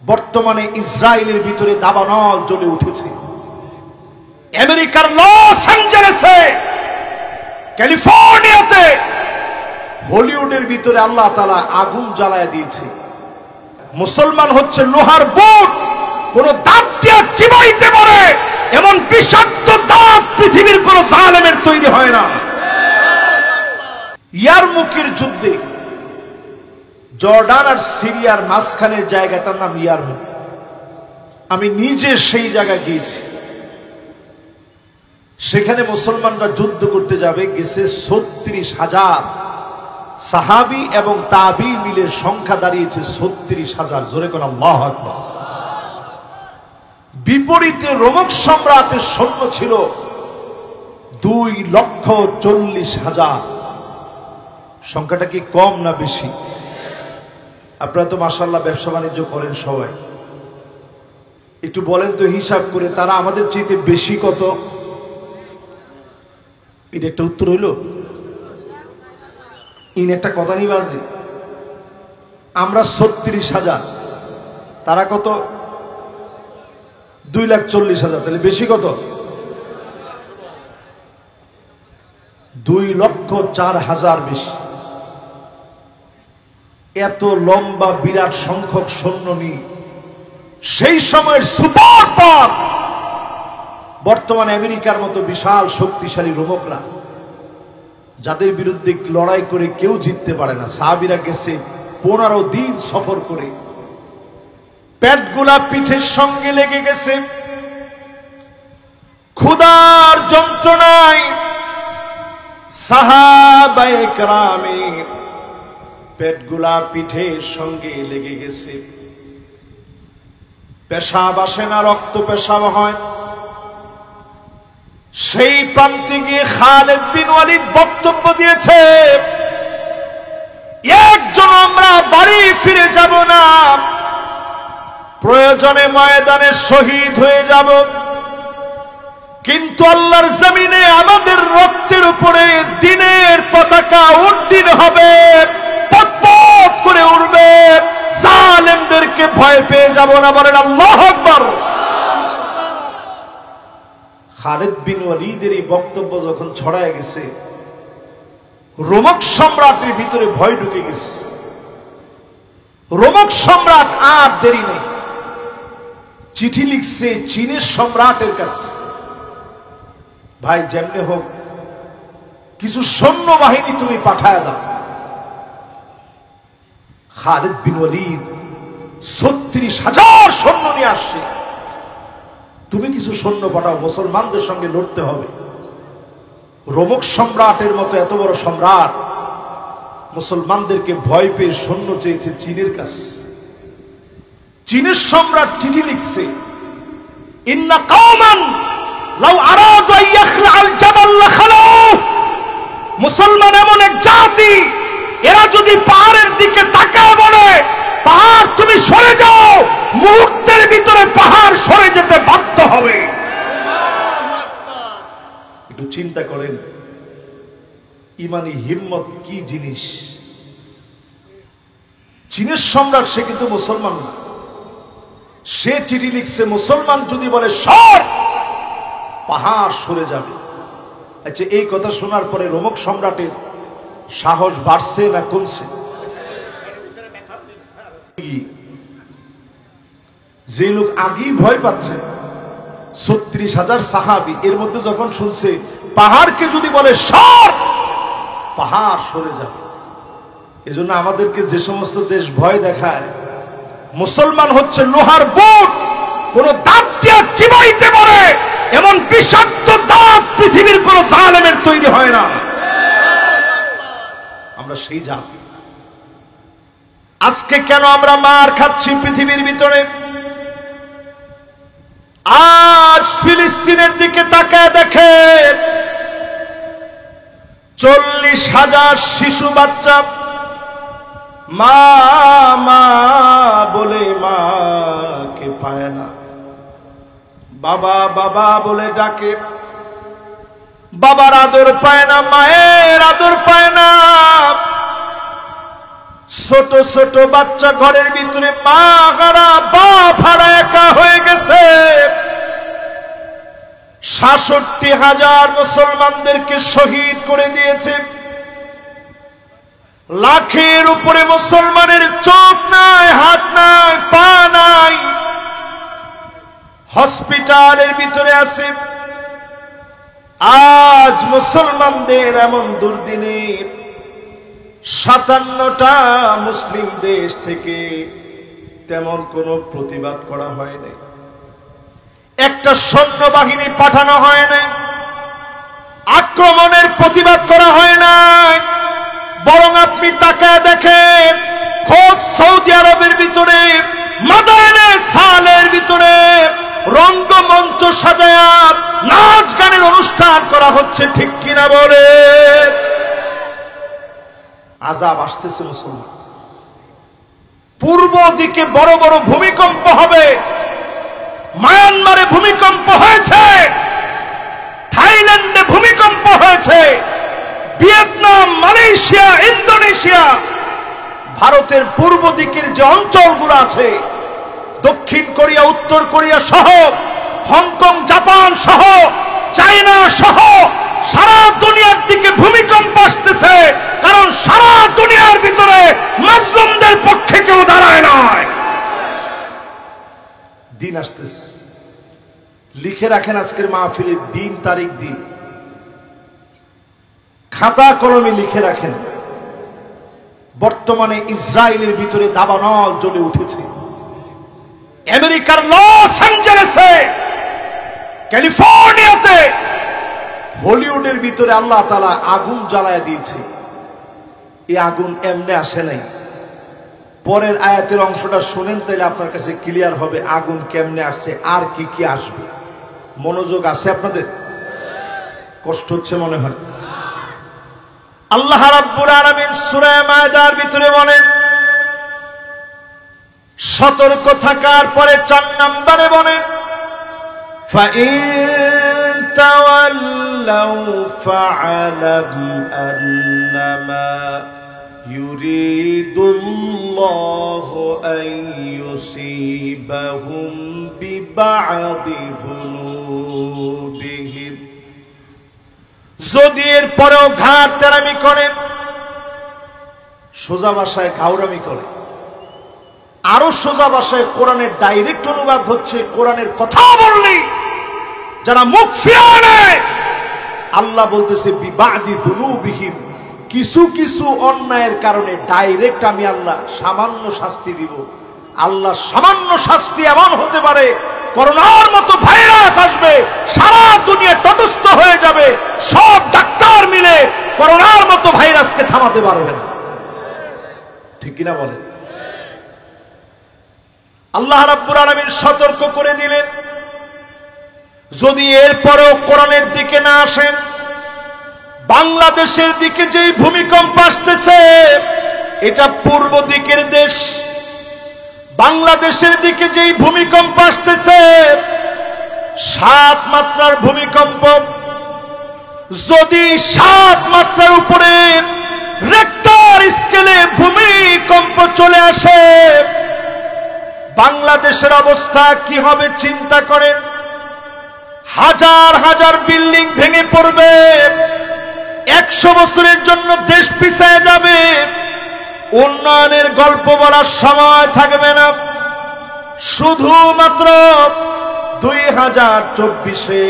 বর্তমানে ইসরায়েলের ভিতরে দাবানল জ্বলে উঠেছে। আমেরিকার লস অ্যাঞ্জেলেসে, ক্যালিফোর্নিয়াতে, হলিউডের ভিতরে আল্লাহ তাআলা আগুন জ্বালায় দিয়েছে। মুসলমান হচ্ছে লোহার বুট, কোন দাঁত দিয়ে চিবাইতে পারে এমন বিষাক্ত দাঁত পৃথিবীর কোন জালেমের তৈরি হয় না। ইয়ারমুকের যুদ্ধে জর্ডান আর সিরিয়ার মাঝখানের জায়গাটার নাম ইয়ারমুক। আমি নিজে সেই জায়গায় গিয়েছি। সেখানে মুসলমানরা যুদ্ধ করতে যাবে, গেছে ৩৬,০০০ সাহাবী এবং তাবী মিলে সংখ্যা দাঁড়িয়েছে ৩৬,০০০। জোরে কোন আল্লাহু আকবার। বিপরীতে রোমক সম্রাটের সৈন্য ছিল ২,৪০,০০০। সংখ্যাটা কি কম না বেশি? আপনারা তো মাশাআল্লাহ ব্যবসা বাণিজ্য করেন সবাই, একটু বলেন তো হিসাব করে তারা আমাদের চাইতে বেশি কত? এটা একটা উত্তর হইল? ইন একটা কথা নিয়ে বাজে। আমরা ৩৬,০০০, তারা কত? ২,৪০,০০০। তাহলে বেশি কত? ২,০৪,০০০ বেশি। এত লম্বা বিরাট সংখ্যক সৈন্য নিয়ে সেই সময়ের সুপার পাওয়ার বর্তমানে আমেরিকার মতো বিশাল শক্তিশালী রোমকরা, যাদের বিরুদ্ধে লড়াই করে কেউ জিততে পারে না। সাহাবীরা গেছে ১৫ দিন সফর করে, পেটগুলা পিঠের সঙ্গে লেগে গেছে, ক্ষুধার যন্ত্রণায় সাহাবায়ে কেরামের পেটগুলা পিঠের সঙ্গে লেগে গেছে। পেশাব আসে না, রক্ত পেশাব হয়। সেই প্রান্তে গিয়ে খালিদ বিন ওয়ালিদ বক্তব্য দিয়েছে, একজন আমরা বাড়ি ফিরে যাব না, প্রয়োজনে ময়দানে শহীদ হয়ে যাব, কিন্তু আল্লাহর জমিনে আমাদের রক্তের উপরে দ্বীনের পতাকা উড্ডীন হবে, পথ করে উড়বে, জালেমদেরকে ভয় পেয়ে যাব না। বলেন আল্লাহু আকবার। খালিদ বিন ওয়ালিদের এই বক্তব্য যখন ছড়ায় গেছে, রোমক সম্রাটের ভিতরে ভয় ঢুকে গেছে। রোমক সম্রাট আর দেরি নেই, চিঠি লিখছে চীনের সম্রাটের কাছে, ভাই যেমনে হোক কিছু সৈন্য বাহিনী তুমি পাঠায় দাও। খালিদ বিন ওয়ালিদ ৩৬,০০০ সৈন্য নিয়ে আসছে, তুমি কিছু সৈন্য পাঠাও, মুসলমানদের সঙ্গে লড়তে হবে। রোমক সম্রাটের মতো এত বড় সম্রাট মুসলমানদেরকে ভয় পেয়ে সৈন্য চেয়েছে চীনের কাছে। চীনের সম্রাট চিঠি লিখছে, ইন্না কওমান লাউ আরাদু আন ইয়াখলাআল জাবাল লাখালাউ। মুসলমান এমন এক জাতি, এরা যদি পাহাড়ের দিকে তাকায় বলে পাহাড় তুমি সরে যাও, মুহূর্তের ভিতরে পাহাড় সরে যেতে বাধ্য হবে। একটু চিন্তা করেন ইমানি হিম্মত কি জিনিস। চীনের সম্রাট সে কিন্তু মুসলমান না, সে চিঠি লিখছে মুসলমান যদি বলে সর, পাহাড় সরে যাবে। আচ্ছা, এই কথা শোনার পরে রোমক সম্রাটের সাহস বাড়ছে না কমছে? যে লোক আগেই ভয় পাচ্ছে, ৩৬,০০০ সাহাবী, এর মধ্যে যখন শুনছে পাহাড়কে যদি বলে সর, পাহাড় সরে যাবে। এজন্য আমাদেরকে যে সমস্ত দেশ ভয় দেখায়, মুসলমান হচ্ছে লোহার বুট, কোন দাঁত দিয়ে চিবাইতে পারে এমন বিষাক্ত দাঁত পৃথিবীর কোন জালেমের তৈরি হয় না। আমরা সেই জাতি। আজকে কেন আমরা মার খাচ্ছি পৃথিবীর ভিতরে? আজ ফিলিস্তিনের দিকে তাকায় দেখে ৪০,০০০ শিশু বাচ্চা মা মা বলে মাকে পায় না, বাবা বাবা বলে ডাকে, বাবার আদর পায় না, মায়ের আদর পায় না। ছোট ছোট বাচ্চা ঘরের ভিতরে মা হারা, 66,000 মুসলমানদেরকে শহীদ করে দিয়েছে। লাখের উপরে মুসলমানের চোখ নাই, হাত নাই, পা নাই, হসপিটালের ভিতরে আছে। আজ মুসলমানদের এমন দুর্দিনে 57টা মুসলিম দেশ থেকে তেমন কোনো প্রতিবাদ করা হয় নাই, একটা সৈন্যবাহিনী পাঠানো হয় নাই, আক্রমণের প্রতিবাদ করা হয় নাই। বরং আপনি তাকায় দেখেন, খোদ সৌদি আরবের ভিতরে মাদানে সালের ভিতরে রঙ্গমঞ্চ সাজায়া নাচ গানের অনুষ্ঠান করা হচ্ছে, ঠিক কিনা বলে? আযাব আসতেছে মুসলমান। পূর্ব দিকে বড় বড় ভূমিকম্প হবে, মায়ানমারে ভূমিকম্প হয়েছে, থাইল্যান্ডে ভূমিকম্প হয়েছে, ভিয়েতনাম, মালয়েশিয়া, ইন্দোনেশিয়া, ভারতের পূর্ব দিকের যে অঞ্চলগুলো আছে, দক্ষিণ কোরিয়া, উত্তর কোরিয়া সহ, হংকং, জাপান সহ, চায়না সহ সারা দুনিয়ার দিকে ভূমিকম্প আসতেছে। কারণ সারা দুনিয়ার ভিতরে মুসলিমদের পক্ষে কেউ দাঁড়ায় নাই। দিন আসতেছে, লিখে রাখেন আজকের মাহফিলের দিন, তারিখ দিন, খাতা কলমে লিখে রাখেন। বর্তমানে ইসরায়েলের ভিতরে দাবানল জ্বলে উঠেছে। আমেরিকার লস অ্যাঞ্জেলেসে, ক্যালিফোর্নিয়াতে, হলিউডের ভিতরে আল্লাহ তাআলা আগুন জ্বালায় দিয়েছে। এই আগুন এমনি আসে নাই। পরের আয়াতের অংশটা শুনেন, তাইলে আপনার কাছে ক্লিয়ার হবে আগুন কেমনে আসছে আর কি কি আসবে। মনোযোগ আছে আপনাদের? কষ্ট হচ্ছে মনে হয়। আল্লাহ রাব্বুল আলামিন সূরা মায়দার ভিতরে বলেন, সতর্ক থাকার পরে 4 নম্বরে বলেন, ফাইন তাওয়াল্লাউ ফা'আলাম আন্নামা ইউরিদুল্লাহু আন ইউসিবাহুম বিবা'দি যুনুবিহিম। যদি এর পরেও ঘাট তেরামি করে, সোজা ভাষায় ঘাউরামি করে, আরো সোজা ভাষায় কোরআনের ডাইরেক্ট অনুবাদ হচ্ছে, কোরআনের কথা বললি যারা মুখ ফিরিয়ে নেয়, আল্লাহ বলতেছে বিবাদি যুনুবিহিম, কিছু কিছু অন্যায়ের কারণে ডাইরেক্ট আমি আল্লাহ সামান্য শাস্তি দিব। আল্লাহ সামান্য শাস্তি এমন হতে পারে, করোনার মতো ভাইরাস আসবে, সারা দুনিয়া তটস্থ হয়ে যাবে, সব ডাক্তার মিলে করোনার মতো ভাইরাসকে থামাতে পারবে না, ঠিক কিনা বলেন? আল্লাহ রাব্বুল আলামিন সতর্ক করে দিলেন, যদি এরপরেও কোরআনের দিকে না আসেন, বাংলাদেশের দিকে যে ভূমিকম্প আসতেছে এটা পূর্ব দিকের দেশ, বাংলাদেশের দিকে যে ভূমিকম্প আসতেছে 7 মাত্রার ভূমিকম্প, যদি 7 মাত্রার উপরে রেক্টার স্কেলে ভূমিকম্প চলে আসে, বাংলাদেশের অবস্থা কি হবে চিন্তা করেন। হাজার হাজার বিল্ডিং ভেঙে পড়বে, 100 বছরের জন্য দেশ পিছিয়ে যাবে, উন্নয়নের গল্প বলার সময় থাকবে না। শুধুমাত্র 2024-এ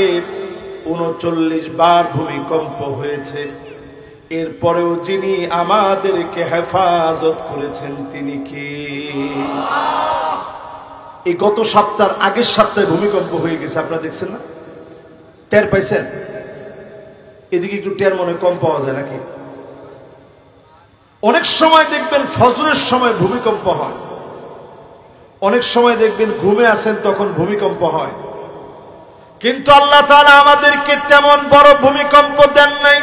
39 বার ভূমিকম্প হয়েছে। এরপরেও যিনি আমাদেরকে হেফাজত করেছেন তিনি কে? এই গত সপ্তাহের আগের সপ্তাহে ভূমিকম্প হয়ে গেছে, আপনারা দেখছেন না? টের পাইছেন? এদিকে একটু টের মনে কম পাওয়া যায় নাকি? অনেক সময় দেখবেন ফজরের সময় ভূমিকম্প হয়, অনেক সময় দেখবেন ঘুমে আছেন তখন ভূমিকম্প হয়। কিন্তু আল্লাহ তাআলা আমাদেরকে তেমন বড় ভূমিকম্প দেন নাই।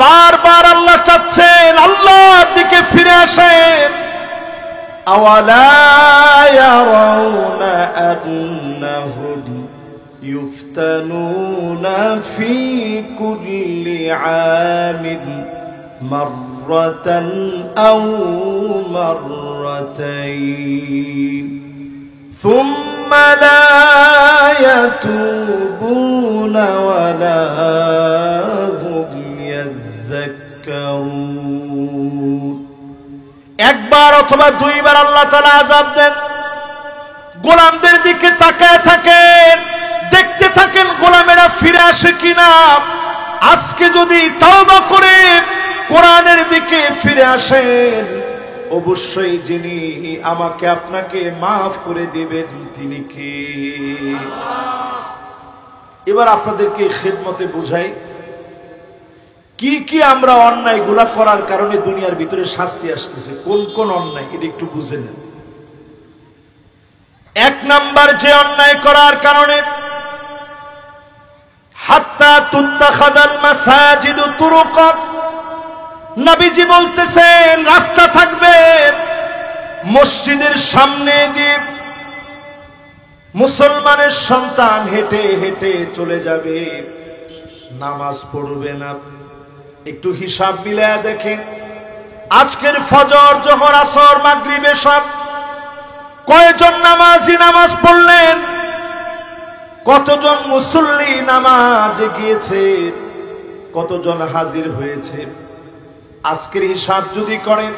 বারবার আল্লাহ চাচ্ছেন আল্লাহর দিকে ফিরে আসেন। আওয়ালা ইয়ারাউনা আন্নাহুম ইফতানুনা ফি কুল্লি আমিন মাররাতান আও মাররাতাইন সুম্মা লা ইয়াতুবুন ولا هم يذكرون একবার অথবা দুইবার আল্লাহ তাআলা আযাব দেন গোলামদের দিকে তাকায় থাকেন দেখতে থাকেন গোলামেরা ফিরে আসে কিনা আজকে যদি তওবা করে কোরআনের দিকে ফিরে আসেন অবশ্যই যিনি আমাকে আপনাকে maaf করে দিবেন তিনি কে আল্লাহ এবার আপনাদেরকে খিদমতে বুঝাই কি কি আমরা অন্যায়গুলো করার কারণে দুনিয়ার ভিতরে শাস্তি আসতেছে কোন কোন অন্যায় এটা একটু বুঝে নেন এক নাম্বার যে অন্যায় করার কারণে হাত্তা তুত্তাখাদাল মাসাজিদু তুরুকা নবীজি বলতেছেন রাস্তা থাকবে মসজিদের সামনে দিয়ে মুসলমানের সন্তান হেঁটে হেঁটে চলে যাবে নামাজ পড়বে না একটু হিসাব মিলায়া দেখেন আজকের ফজর জোহর আসর মাগরিব এশা কয়জন নামাজি নামাজ পড়লেন কতজন মুসল্লি নামাজে গিয়েছে কতজন হাজির হয়েছে আজকের হিসাব যদি করেন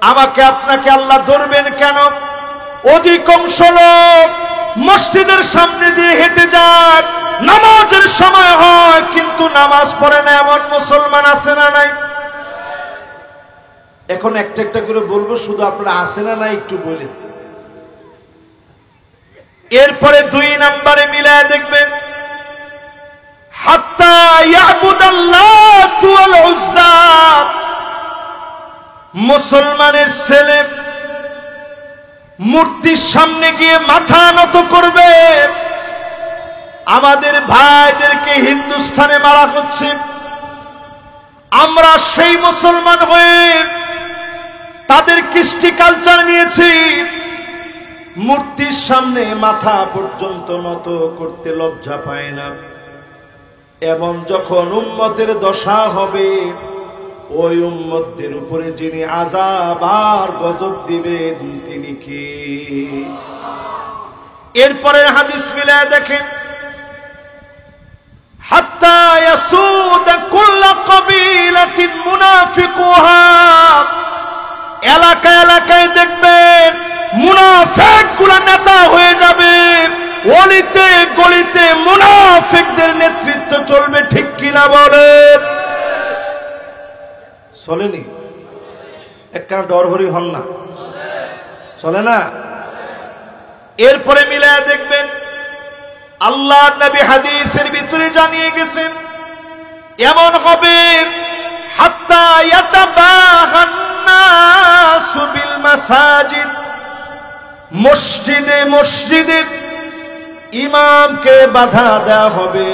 আমাকে আপনাকে আল্লাহ ধরবেন কেন অধিকাংশ লোক মসজিদের সামনে দিয়ে হেঁটে যায় নামাজের সময় হয় কিন্তু নামাজ পড়ে না এমন মুসলমান আছে না নাই এখন একটা একটা করে বলবো শুধু আপনারা আছে না নাই একটু বলেন এরপরে দুই নম্বরে মিলায় দেখবেন হাত্তা ইয়াবুদাল্লাহ ওয়াল উজ্জা মুসলমানের ছেলে মূর্তির সামনে গিয়ে মাথা নত করবে আমাদের ভাইদেরকে হিন্দুস্তানে মারা হচ্ছে আমরা সেই মুসলমান হয়ে তাদের কৃষ্টি কালচার নিয়েছি মূর্তির সামনে মাথা পর্যন্ত নত করতে লজ্জা পায় না এবং যখন উম্মতের দশা হবে ওই উম্মতদের উপরে যিনি আযাব আর গজব দিবেন তিনি কে এরপরে হাদিস মিলায় দেখেন হাত্তা ইয়াসুদ কুল্লু কবিলাতিন মুনাফিকুহা এলাকা এলাকায় দেখবেন মুনাফিকগুলো নেতা হয়ে যাবে অলিতে গলিতে মুনাফিকদের নেতৃত্ব চলবে ঠিক কিনা বলেন চলেনি একখানা ডরহরি হন না চলে না এরপরে মিলায় দেখবেন আল্লাহ নবী হাদিসের ভিতরে জানিয়ে গেছেন এমন হবে হাত্তা ইয়াতাবাহান নাসু বিল মাসাজিদ মসজিদে মসজিদে ইমামকে বাধা দেওয়া হবে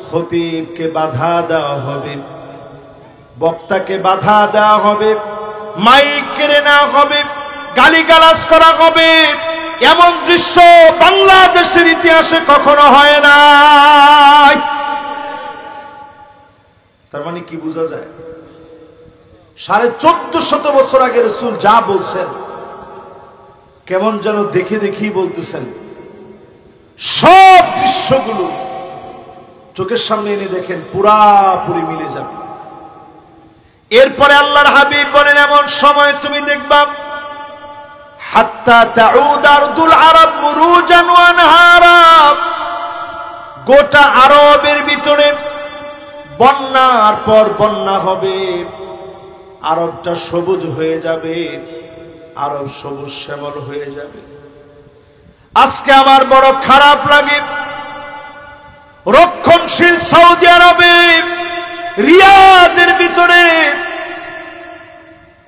খতিবকে বাধা দেওয়া হবে বক্তাকে বাধা দেওয়া হবে মাইক কেড়ে নেওয়া হবে গালিগালাজ করা হবে এমন দৃশ্য বাংলাদেশের ইতিহাসে কখনো হয় না তার মানে কি বোঝা যায় 1450 বছর আগে রাসূল যা বলছেন কেমন যেন দেখে দেখেই বলতেছেন সব দৃশ্যগুলো চোখের সামনে এনে দেখেন পুরাপুরি মিলে যাবে এরপরে আল্লাহর হাবিব বলেন এমন সময় তুমি দেখবা হাত্তা তাউদ আরদুল আরব মুরুজান ওয়া আনহারা গোটা আরবের ভিতরে বন্যার পর বন্যা হবে আরবটা সবুজ হয়ে যাবে আরব সবুজ শ্যামল হয়ে যাবে আজকে আমার বড় খারাপ লাগে রক্ষণশীল সৌদি আরবে রিয়াদের ভিতরে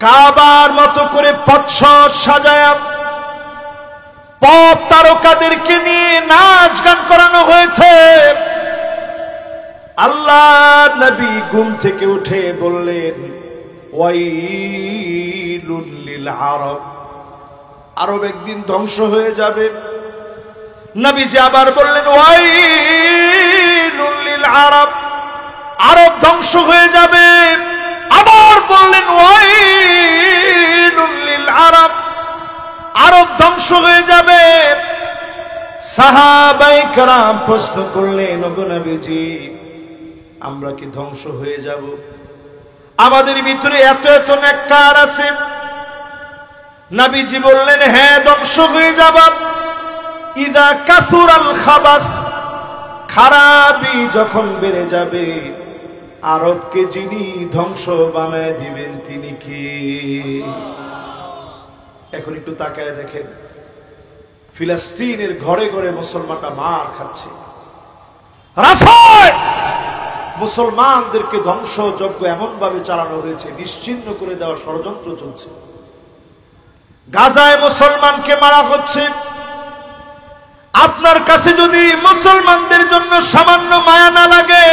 কাবার মতো করে পচ্ছদ সাজায়া পপ তারকাদেরকে নিয়ে নাচ গান করানো হয়েছে আল্লাহ নবী ঘুম থেকে উঠে বললেন ওয়াইলুল লিল আরব আরব একদিন ধ্বংস হয়ে যাবে নবীজি আবার বললেন ওয়াইলুল লিল আরব আরব ধ্বংস হয়ে যাবে আবার বললেন ওয়াইলুল লিল আরব আরব ধ্বংস হয়ে যাবে সাহাবায়ে কেরাম প্রশ্ন করলেন, ওগো নবীজি, আমরা কি ধ্বংস হয়ে যাব? আমাদের ভিতরে এত এত নেককার আছে। নবীজি বললেন, হ্যাঁ, ধ্বংস হয়ে যাব। ইদা কাসুরাল খাবাস, খারাপি যখন বেড়ে যাবে, আরবকে যিনি ধ্বংস বানায় দিবেন তিনি কি? এখন একটু তাকায় দেখেন, ফিলিস্তিনের ঘরে ঘরে মুসলমানরা মার খাচ্ছে। রাফায় মুসলমানদেরকে ধ্বংসযজ্ঞ এমন ভাবে চালানো হয়েছে, নিশ্চিহ্ন করে দেওয়ার ষড়যন্ত্র চলছে। গাজায় মুসলমানকে মারা হচ্ছে। আপনার কাছে যদি মুসলমানদের জন্য সামান্য মায়া না লাগে,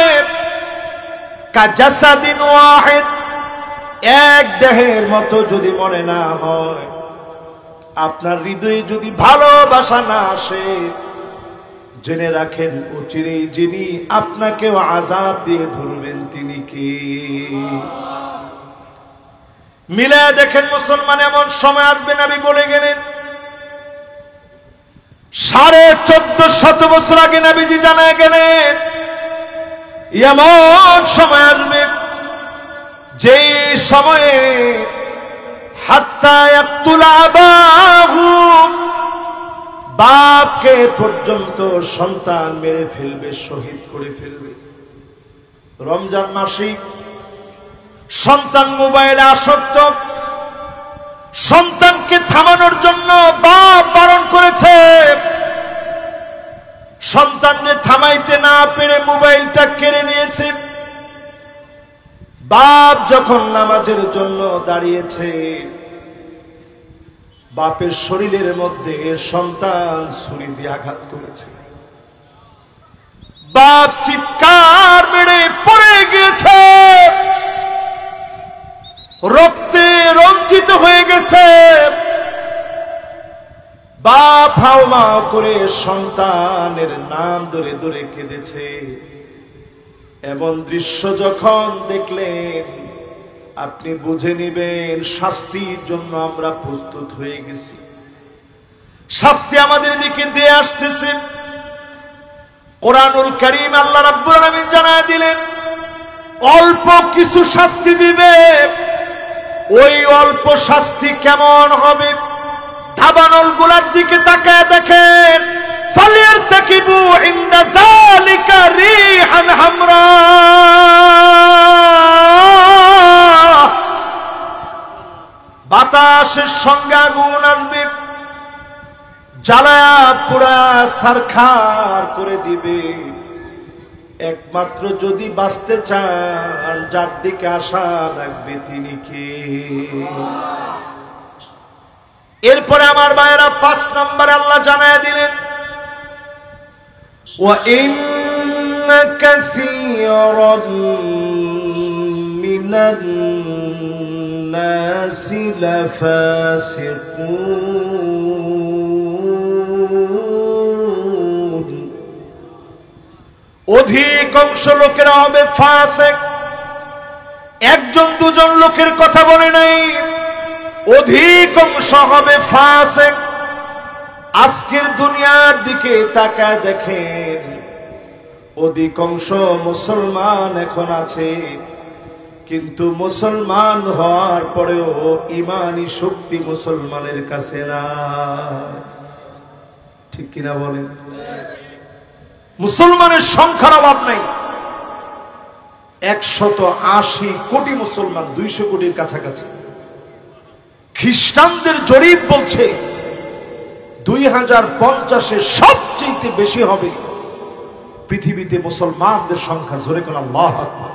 কাজাসাদিন ওয়াহিদ, এক দেহের মতো যদি মনে না হয়, আপনার হৃদয়ে যদি ভালোবাসা না আসে, জেনে রাখেন অচিরেই যিনি আপনাকেও আযাব দিয়ে ধরবেন তিনি কি? মিলে দেখেন মুসলমান এমন সময় আসবে, নবী বলে গেলেন। 1450 বছর আগে নবীজি জানায় গেলেন, এমন সময় আসবে যে সময়ে হাত্তা ইয়াকতুল আবাহু, বাপকে পর্যন্ত সন্তান মেরে ফেলবে, শহীদ করে ফেলবে। রমজান মাসে সন্তান মোবাইলে আসক্ত, সন্তানকে থামানোর জন্য বাপ বারণ করেছে, সন্তানকে থামাইতে না পেরে মোবাইলটা কেড়ে নিয়েছে। বাপ যখন নামাজের জন্য দাঁড়িয়েছে, বাপের শরীরের মধ্যে সন্তান ছুরি দিয়ে আঘাত করেছে। বাপ চিৎকার মেরে পড়ে গেছে, রক্তে রঞ্জিত হয়ে গেছে। বাপ হাওমাও করে সন্তানের নাম ধরে ধরে কেঁদেছে। এমন দৃশ্য যখন দেখলেন, আপনি বুঝে নিবেন শাস্তির জন্য আমরা প্রস্তুত হয়ে গেছি। শাস্তি আমাদের দিকে দিয়ে আসতেছে। কোরআনুল কারীম আল্লাহ রাব্বুল আলামিন জানায় দিলেন, অল্প কিছু শাস্তি দিবে। ওই অল্প শাস্তি কেমন হবে? দাবানল গুলার দিকে তাকায় দেখেন, ফালিয়ারতাকিবু ইনদা যালিকা রিহান হামরা, বাতাসের সঙ্গে আগুন আসবে, জ্বালায়া পুরা ছারখার করে দিবে। একমাত্র যদি বাঁচতে চান, যার দিকে আশা রাখবে তিনি কে? এরপরে আমার ভাইয়েরা 5 নম্বরে আল্লাহ জানায় দিলেন, ওয়া ইন্না কাসীরাম মিনান নাসি লাফাসিকুন, অধিকাংশ লোকেরা হবে ফাসিক। একজন দুজন লোকের কথা বলে নাই, অধিকাংশ হবে ফাসিক। আজকের দুনিয়ার দিকে তাকায় দেখেন, অধিকাংশ মুসলমান এখন আছে, কিন্তু মুসলমান হওয়ার পরেও ইমানি শক্তি মুসলমানের কাছে না। ঠিক কিনা বলেন? মুসলমানের সংখ্যার অভাব নাই। 180 কোটি মুসলমান, 200 কোটির কাছাকাছি। খ্রিস্টানদের জরিপ বলছে 2050-এ সবচেয়ে বেশি হবে পৃথিবীতে মুসলমানদের সংখ্যা। জোরে কোন আল্লাহু আকবার।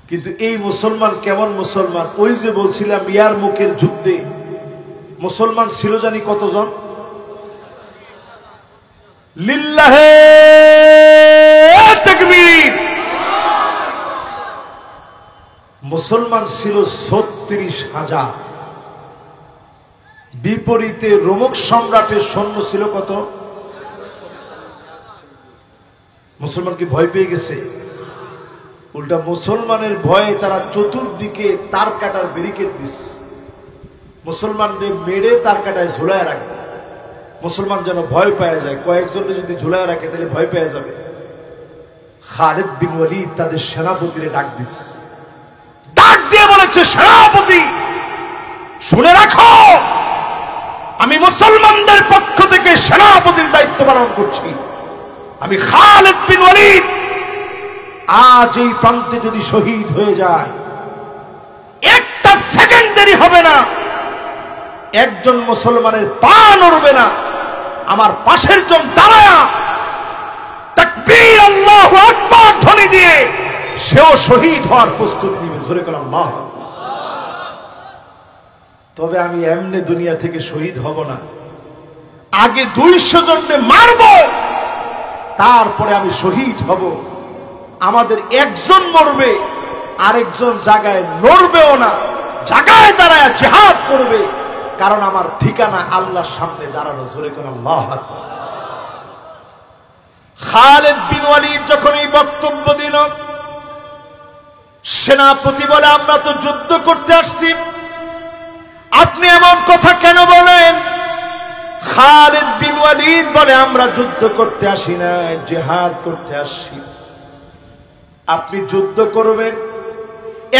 কিন্তু এই মুসলমান কেমন মুসলমান? ওই যে বলছিলাম ইয়ারমুকের যুদ্ধে মুসলমান ছিল জানি কতজন? লিল্লাহে তাকবীর। মুসলমান ছিল 36,000। বিপরীতে রোমক সম্রাটের সৈন্য ছিল কত? মুসলমান কি ভয় পেয়ে গেছে? উল্টা মুসলমানের ভয়ে তারা চতুর্দিকে তার কাটার ব্যারিকেড দিচ্ছে, মুসলমানদের মেরে তার কাটায় ঝুলায় রাখবে। মুসলমান যেন ভয় পেয়ে যায়, কয়েকজনকে যদি ঝুলায় রাখে তাহলে ভয় পেয়ে যাবে। খালিদ বিন ওয়ালিদ তাদের সেনাপতিরে ডাক দিয়ে বলেছে, সেনাপতি শুনে রাখো, আমি মুসলমানদের পক্ষ থেকে সেনাপতির দায়িত্ব পালন করছি। আমি খালিদ বিন ওয়ালিদ আজ এই প্রান্তে যদি শহীদ হয়ে যায়, একটা সেকেন্ড দেরি হবে না, একজন মুসলমানের পা নড়বে না, আমার পাশের জন দাঁড়ায়া তাকবীর আল্লাহু আকবার ধ্বনি দিয়ে সেও শহীদ হওয়ার প্রস্তুতি নিবে। জোরে বলেন আল্লাহ। তবে আমি এমনি দুনিয়া থেকে শহীদ হব না, আগে 200 জনকে মারব, তারপরে আমি শহীদ হব। আমাদের একজন মরবে, আরেকজন জায়গায় নড়বেও না, জায়গায় দাঁড়ায় জিহাদ করবে, কারণ আমার ঠিকানা আল্লাহর সামনে দাঁড়ানো। জোরে কোন আল্লাহু আকবার। খালিদ বিন ওয়ালিদ যখন এই বক্তব্য দিল, সেনাপতি বলে, আমরা তো যুদ্ধ করতে আসছি, আপনি এমন কথা কেন বলেন? খালিদ বিন ওয়ালিদ বলে, আমরা যুদ্ধ করতে আসি না, জিহাদ করতে আসছি। আপনি যুদ্ধ করবেন,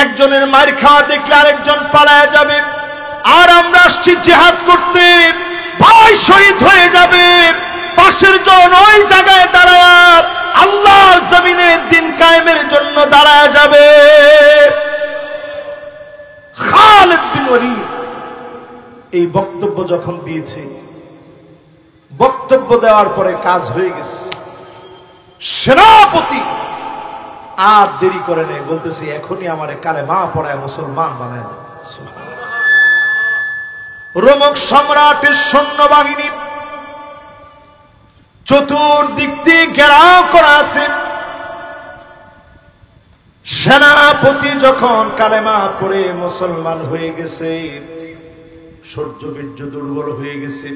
একজনের মার খাওয়া দেখলে আরেকজন পালায়া যাবে, আর আমরা আসছি জিহাদ করতে, ভাই শহীদ হয়ে যাবে, পাশের জন ওই জায়গায় দাঁড়ায় আল্লাহর জমিনে দিন কায়েমের জন্য দাঁড়ায় যাবে। খালিদ বিন ওয়ালিদ এই বক্তব্য যখন দিয়েছে, বক্তব্য দেওয়ার পরে কাজ হয়ে গেছে। সেনাপতি আর দেরি করে নেই, বলতেছে, এখনই আমারে কালেমা পড়ায় মুসলমান বানায় দেন। রোমক সম্রাটের সৈন্যবাহিনী চতুর্দিক দিয়ে ঘেরাও করা আছে। সেনাপতি যখন কালেমা পড়ে মুসলমান হয়ে গেছে, সূর্য বীর্য দুর্বল হয়ে গেছে,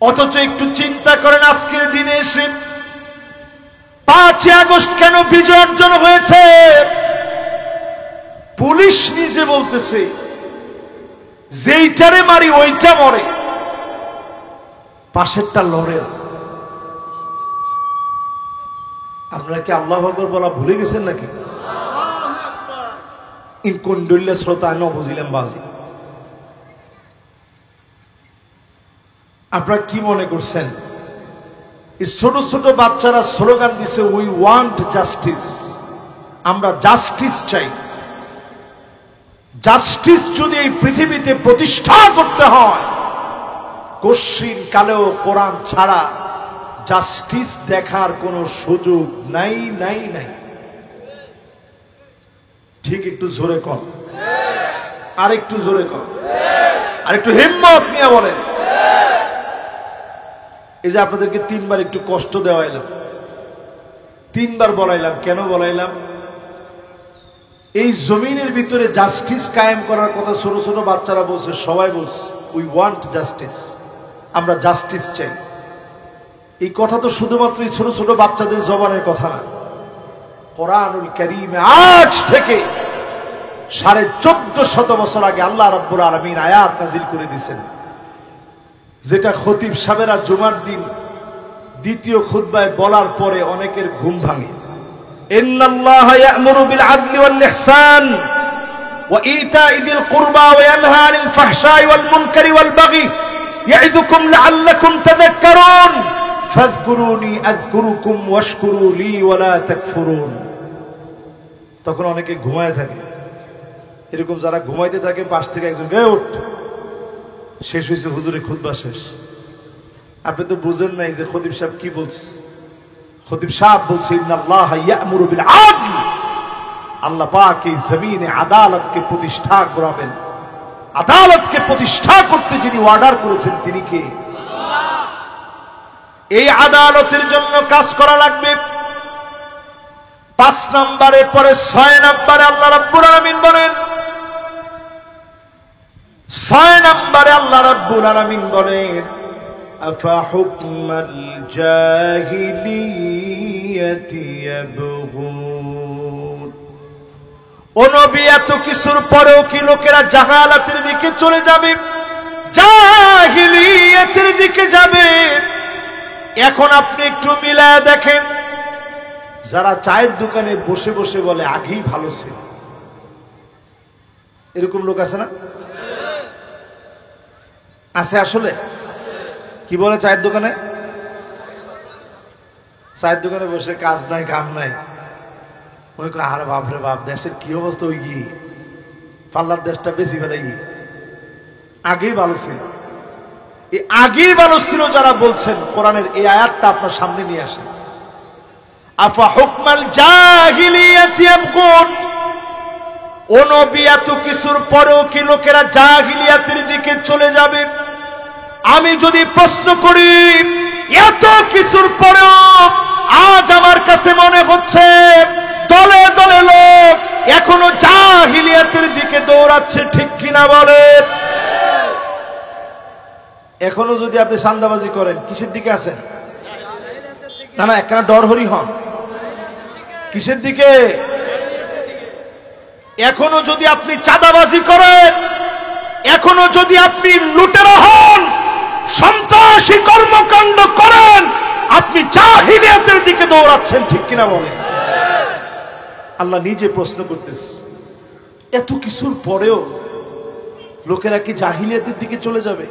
অথচ একটু চিন্তা করেন, আজকের দিনে এসে 5 আগস্ট কেন বিজয় অর্জন হয়েছে? পুলিশ নিজে বলতেছে, যেইটারে মারি ওইটা মরে, পাশেরটা লড়ে। আপনারা কি আল্লাহু আকবার বলা ভুলে গেছেন নাকি? ইন কোন্ডুল্লা শ্রোতা ন বুঝিলাম বাজি। আপনারা কি মনে করছেন এই ছোট ছোট বাচ্চারা স্লোগান দিছে, উই ওয়ান্ট জাস্টিস, আমরা জাস্টিস চাই। জাস্টিস যদি এই পৃথিবীতে প্রতিষ্ঠা করতে হয়, কশিন কালেও কোরআন ছাড়া জাস্টিস দেখার কোনো সুযোগ নাই নাই নাই। ঠিক একটু জোরে কর, আর একটু জোরে কর, আর একটু হিম্মত নিয়ে বলেন। এই যে আপনাদেরকে 3 বার একটু কষ্ট দেওয়াইলাম, 3 বার বলাইলাম, কেন বলাইলাম? এই জমিনের ভিতরে জাস্টিস কায়েম করার কথা ছোট ছোট বাচ্চারা বলছে, সবাই বলছে উই ওয়ান্ট জাস্টিস, আমরা জাস্টিস চাই। এই কথা তো শুধুমাত্র এই ছোট ছোট বাচ্চাদের জবানের কথা না, কোরআনুল কারীমে আজ থেকে 1450 বছর আগে আল্লাহ রাব্বুল আলামিন আয়াত নাযিল করে দিয়েছেন, যেটা খতিব সাহেবেরা জুমার দিন দ্বিতীয় খুতবায় বলার পরে অনেকের ঘুম ভাঙে। ইন্নাল্লাহা ইয়া'মুরু বিল আদলি ওয়াল ইহসান ওয়া ইতা'i যিল কুরবা ওয়া ইয়ানহা আনিল ফাহশা'i ওয়াল মুনকারি ওয়াল বাগি ইয়া'ইযুকুম লা'আল্লাকুম তাযাক্কারুন ফাযকুরুনি আযকুরুকুম ওয়াশকুরু লি ওয়া লা তাকফুরুন। তখন অনেকে ঘুমায় থাকে, এরকম যারা ঘুমাইতে থাকে পাশ থেকে একজন গে উঠ, শেষ হয়েছে হুজুরের খুতবা শেষ। আপনি তো বুঝেন নাই যে খতিব সাহেব কি বলছে। খতিব সাহেব বলছে, ইন্নাল্লাহা ইয়া'মুরু বিল আদল, আল্লাহ পাক এই জমিনে আদালতকে প্রতিষ্ঠা করাবেন। আদালতকে প্রতিষ্ঠা করতে যিনি অর্ডার করেছেন তিনি কে? আল্লাহ। এই আদালতের জন্য কাজ করা লাগবে। 5 নম্বরে, পরে 6 নম্বরে আল্লাহ রাব্বুল আলামিন বলেন, 6 নম্বরে আল্লাহ রাব্বুল আলামিন বলেন, আফা হুকমাল জাহিলিয়াতি ইয়াবগুন। ও নবী, এত কিছুর পরেও কি লোকেরা জাহালাতের দিকে চলে যাবে, জাহিলিয়াতের দিকে যাবে। এখন আপনি একটু মিলায় দেখেন, যারা চায়ের দোকানে বসে বসে বলে আগেই ভালো ছিল, এরকম লোক আছে না? আছে আসলে? কি বলে চায়ের দোকানে? চায়ের দোকানে বসে কাজ নাই কাম নাই, ওই আর বাপরে বাপ দেশের কি অবস্থা, ওই গিয়ে পাল্লার দেশটা বেশি বেলা গিয়ে আগেই ভালো ছিল। এই আগেই ভালো ছিল যারা বলছেন, কোরআনের এই আয়াতটা আপনার সামনে নিয়ে আসেন। আফা হুকমাল জাহিলিয়াতি ইয়াবগুন, ও নবী এত কিছুর পরেও কি লোকেরা জাহিলিয়াতের দিকে চলে যাবে? আমি যদি প্রশ্ন করি, এত কিছুর পরেও আজ আমার কাছে মনে হচ্ছে দলে দলে লোক এখনো জাহিলিয়াতের দিকে দৌড়াচ্ছে, ঠিক কিনা বলেন? এখনো যদি আপনি চাঁদাবাজি করেন, কিসের দিকে আছেন? না না, একখানা ডরহরি হন, কিসের দিকে? এখনো যদি আপনি চাঁদাবাজি করেন, এখনো যদি আপনি লুটেরা হন, সন্ত্রাসী কর্মকাণ্ড করেন, আপনি জাহিলিয়াতের দিকে দৌড়াচ্ছেন, ঠিক কিনা বলেন? আল্লাহ নিজে প্রশ্ন করতেছে, এত কিছুর পরেও লোকেরা কি জাহিলিয়াতের দিকে চলে যাবে?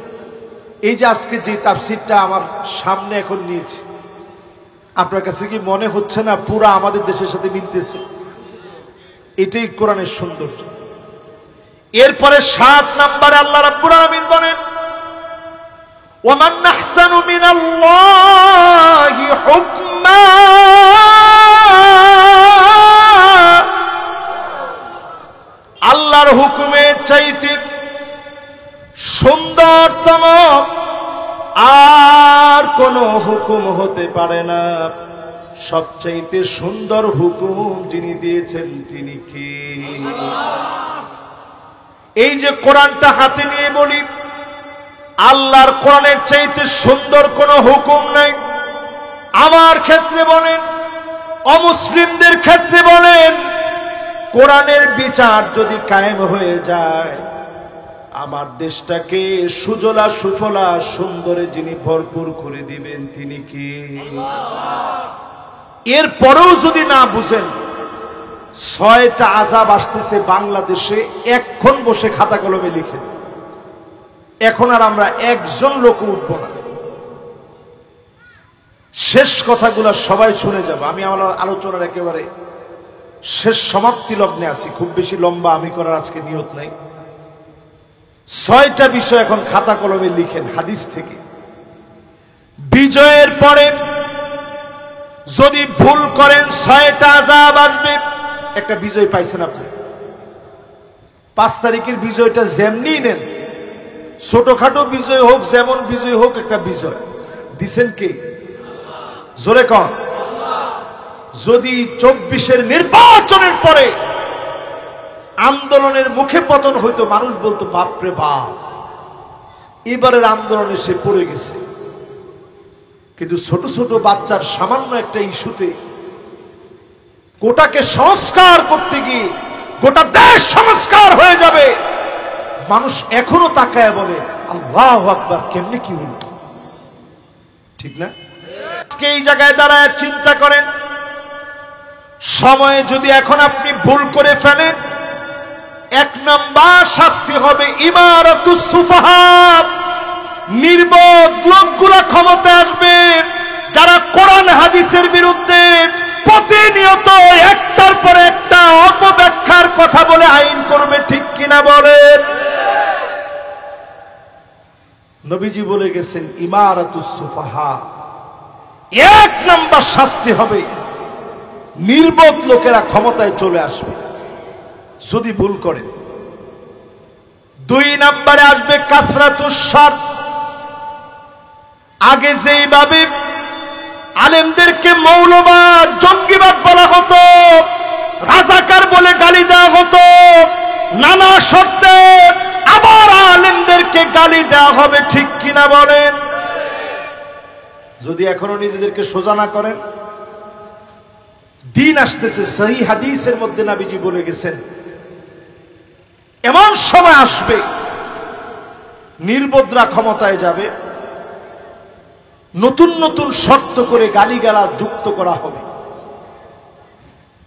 এই যে আজকে যে তাফসীরটা আমার সামনে এখন নিয়েছি, আপনার কাছে কি মনে হচ্ছে না পুরা আমাদের দেশের সাথে মিলতেছে? এটাই কোরআনের সৌন্দর্য। এরপরে 7 নম্বরে আল্লাহ রাব্বুল আলামিন বলেন, ওয়ামান আহসানু মিনাল্লাহি হুকমা, আল্লাহর হুকুমের চাইতে সুন্দরতম আর কোন হুকুম হতে পারে না। সবচাইতে সুন্দর হুকুম যিনি দিয়েছেন তিনি কে? এই যে কোরআনটা হাতে নিয়ে বলি, আল্লাহর কোরআনের চাইতে সুন্দর কোন হুকুম নাই। আমার ক্ষেত্রে বলেন, অমুসলিমদের ক্ষেত্রে বলেন, কোরআনের বিচার যদি কায়েম হয়ে যায়, আমার দেশটাকে সুজলা সুফলা সুন্দরে যিনি ভরপুর করে দিবেন তিনি কি? এরপরেও যদি না বুঝেন, 6টা আযাব আসতেছে বাংলাদেশে, এখন বসে খাতা কলমে লিখেন। এখন আর আমরা একজন লোক উঠব না, শেষ কথাগুলো সবাই শুনে যাব। আমি আমার আলোচনার একেবারে শেষ সমাপ্তি লগ্নে আছি, খুব বেশি লম্বা আমি করার আজকে নিয়ত নাই। 6টা বিষয় এখন খাতা কলমে লিখেন হাদিস থেকে। বিজয়ের পরে যদি ভুল করেন 6টা আযাব আসবে। একটা বিজয় পাইছেন আপনি, 5 তারিখের বিজয়টা যেমনি নেন, ছোটখাটো বিজয় হোক, যেমন বিজয় হোক, একটা বিজয় দিছেন কে? জোরে কন। যদি 24-এর নির্বাচনের পরে আন্দোলনের মুখে পতন হইতো, মানুষ বলতো বাপরে বাপ, এবারের আন্দোলনে সে পড়ে গেছে। কিন্তু ছোট ছোট বাচ্চার সামান্য একটা ইস্যুতে গোটাকে সংস্কার করতে গিয়ে গোটা দেশ সংস্কার হয়ে যাবে। মানুষ এখনো তাকায় বলে আল্লাহু আকবার, কেমনে কি হলো? ঠিক না? আজকে এই জায়গায় দাঁড়ায় চিন্তা করেন, সময়ে যদি এখন আপনি ভুল করে ফেলেন, 1 নাম্বার শাস্তি হবে ইমারাতুস সুফাহা, নির্বোধ লোকগুলা ক্ষমতায় আসবে, যারা কোরআন হাদিসের বিরুদ্ধে প্রতিনিয়ত একটার পর একটা অপব্যাখ্যার কথা বলে আইন করবে, ঠিক কিনা বলেন? নবীজি বলে গেছেন ইমারাতুস সুফাহা, 1 নাম্বার শাস্তি হবে নির্বোধ লোকেরা ক্ষমতায় চলে আসবে যদি ভুল করে। 2 নম্বরে আসবে কাসরাতুস শার। আগে যেইভাবে আলেমদেরকে মৌলবাদ, জঙ্গিবাদ বলা হতো, রাজাকার বলে গালি দেওয়া হতো, নানা শর্তে আবার আলেমদেরকে গালি দেওয়া হবে, ঠিক কিনা বলেন? যদি এখনো নিজেদেরকে সোজা না করেন, দিন আসতেছে, সহিহ হাদিসের মধ্যে নবীজি বলে গেছেন এমন সময় আসবে নির্বোধরা ক্ষমতায় যাবে, নতুন নতুন শর্ত করে গালিগালাজ যুক্ত করা হবে।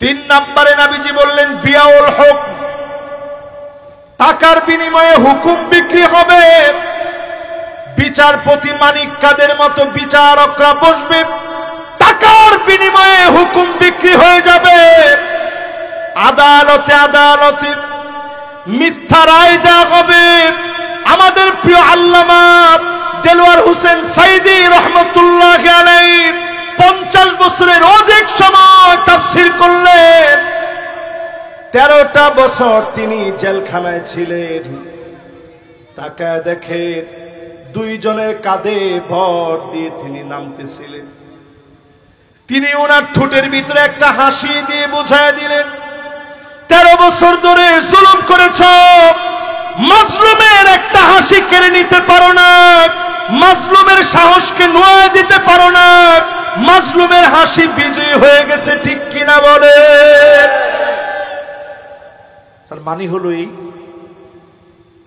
3 নম্বরে নবীজি বললেন বিয়াউল হক, টাকার বিনিময়ে হুকুম বিক্রি হবে। বিচারপতি মানিক কাদের মতো বিচারকরা বসবে, টাকার বিনিময়ে হুকুম বিক্রি হয়ে যাবে। আদালতে আদালতে মিথ্যা রায় দেওয়া হবে। আমাদের প্রিয় আল্লামা দেলোয়ার হোসেন সাইদি রহমতুল্লাহ আলাইহি 50 বছরের অধিক সময় তাফসীর করলেন। 13টা বছর তিনি জেলখানায় ছিলেন। তাকায় দেখেন 2 জনের কাঁধে ভর দিয়ে তিনি নামতেছিলেন। তিনি ওনার ঠোঁটের ভিতরে একটা হাসি দিয়ে বুঝায় দিলেন, 13 বছর ধরে জুলুম করেছ, মাজলুমের একটা হাসি কেড়ে নিতে পারো না, মাজলুমের সাহসকে নুয়ে দিতে পারো না, মাজলুমের হাসি বিজয়ী হয়ে গেছে, ঠিক কিনা বলে? তার মানে হলো এই,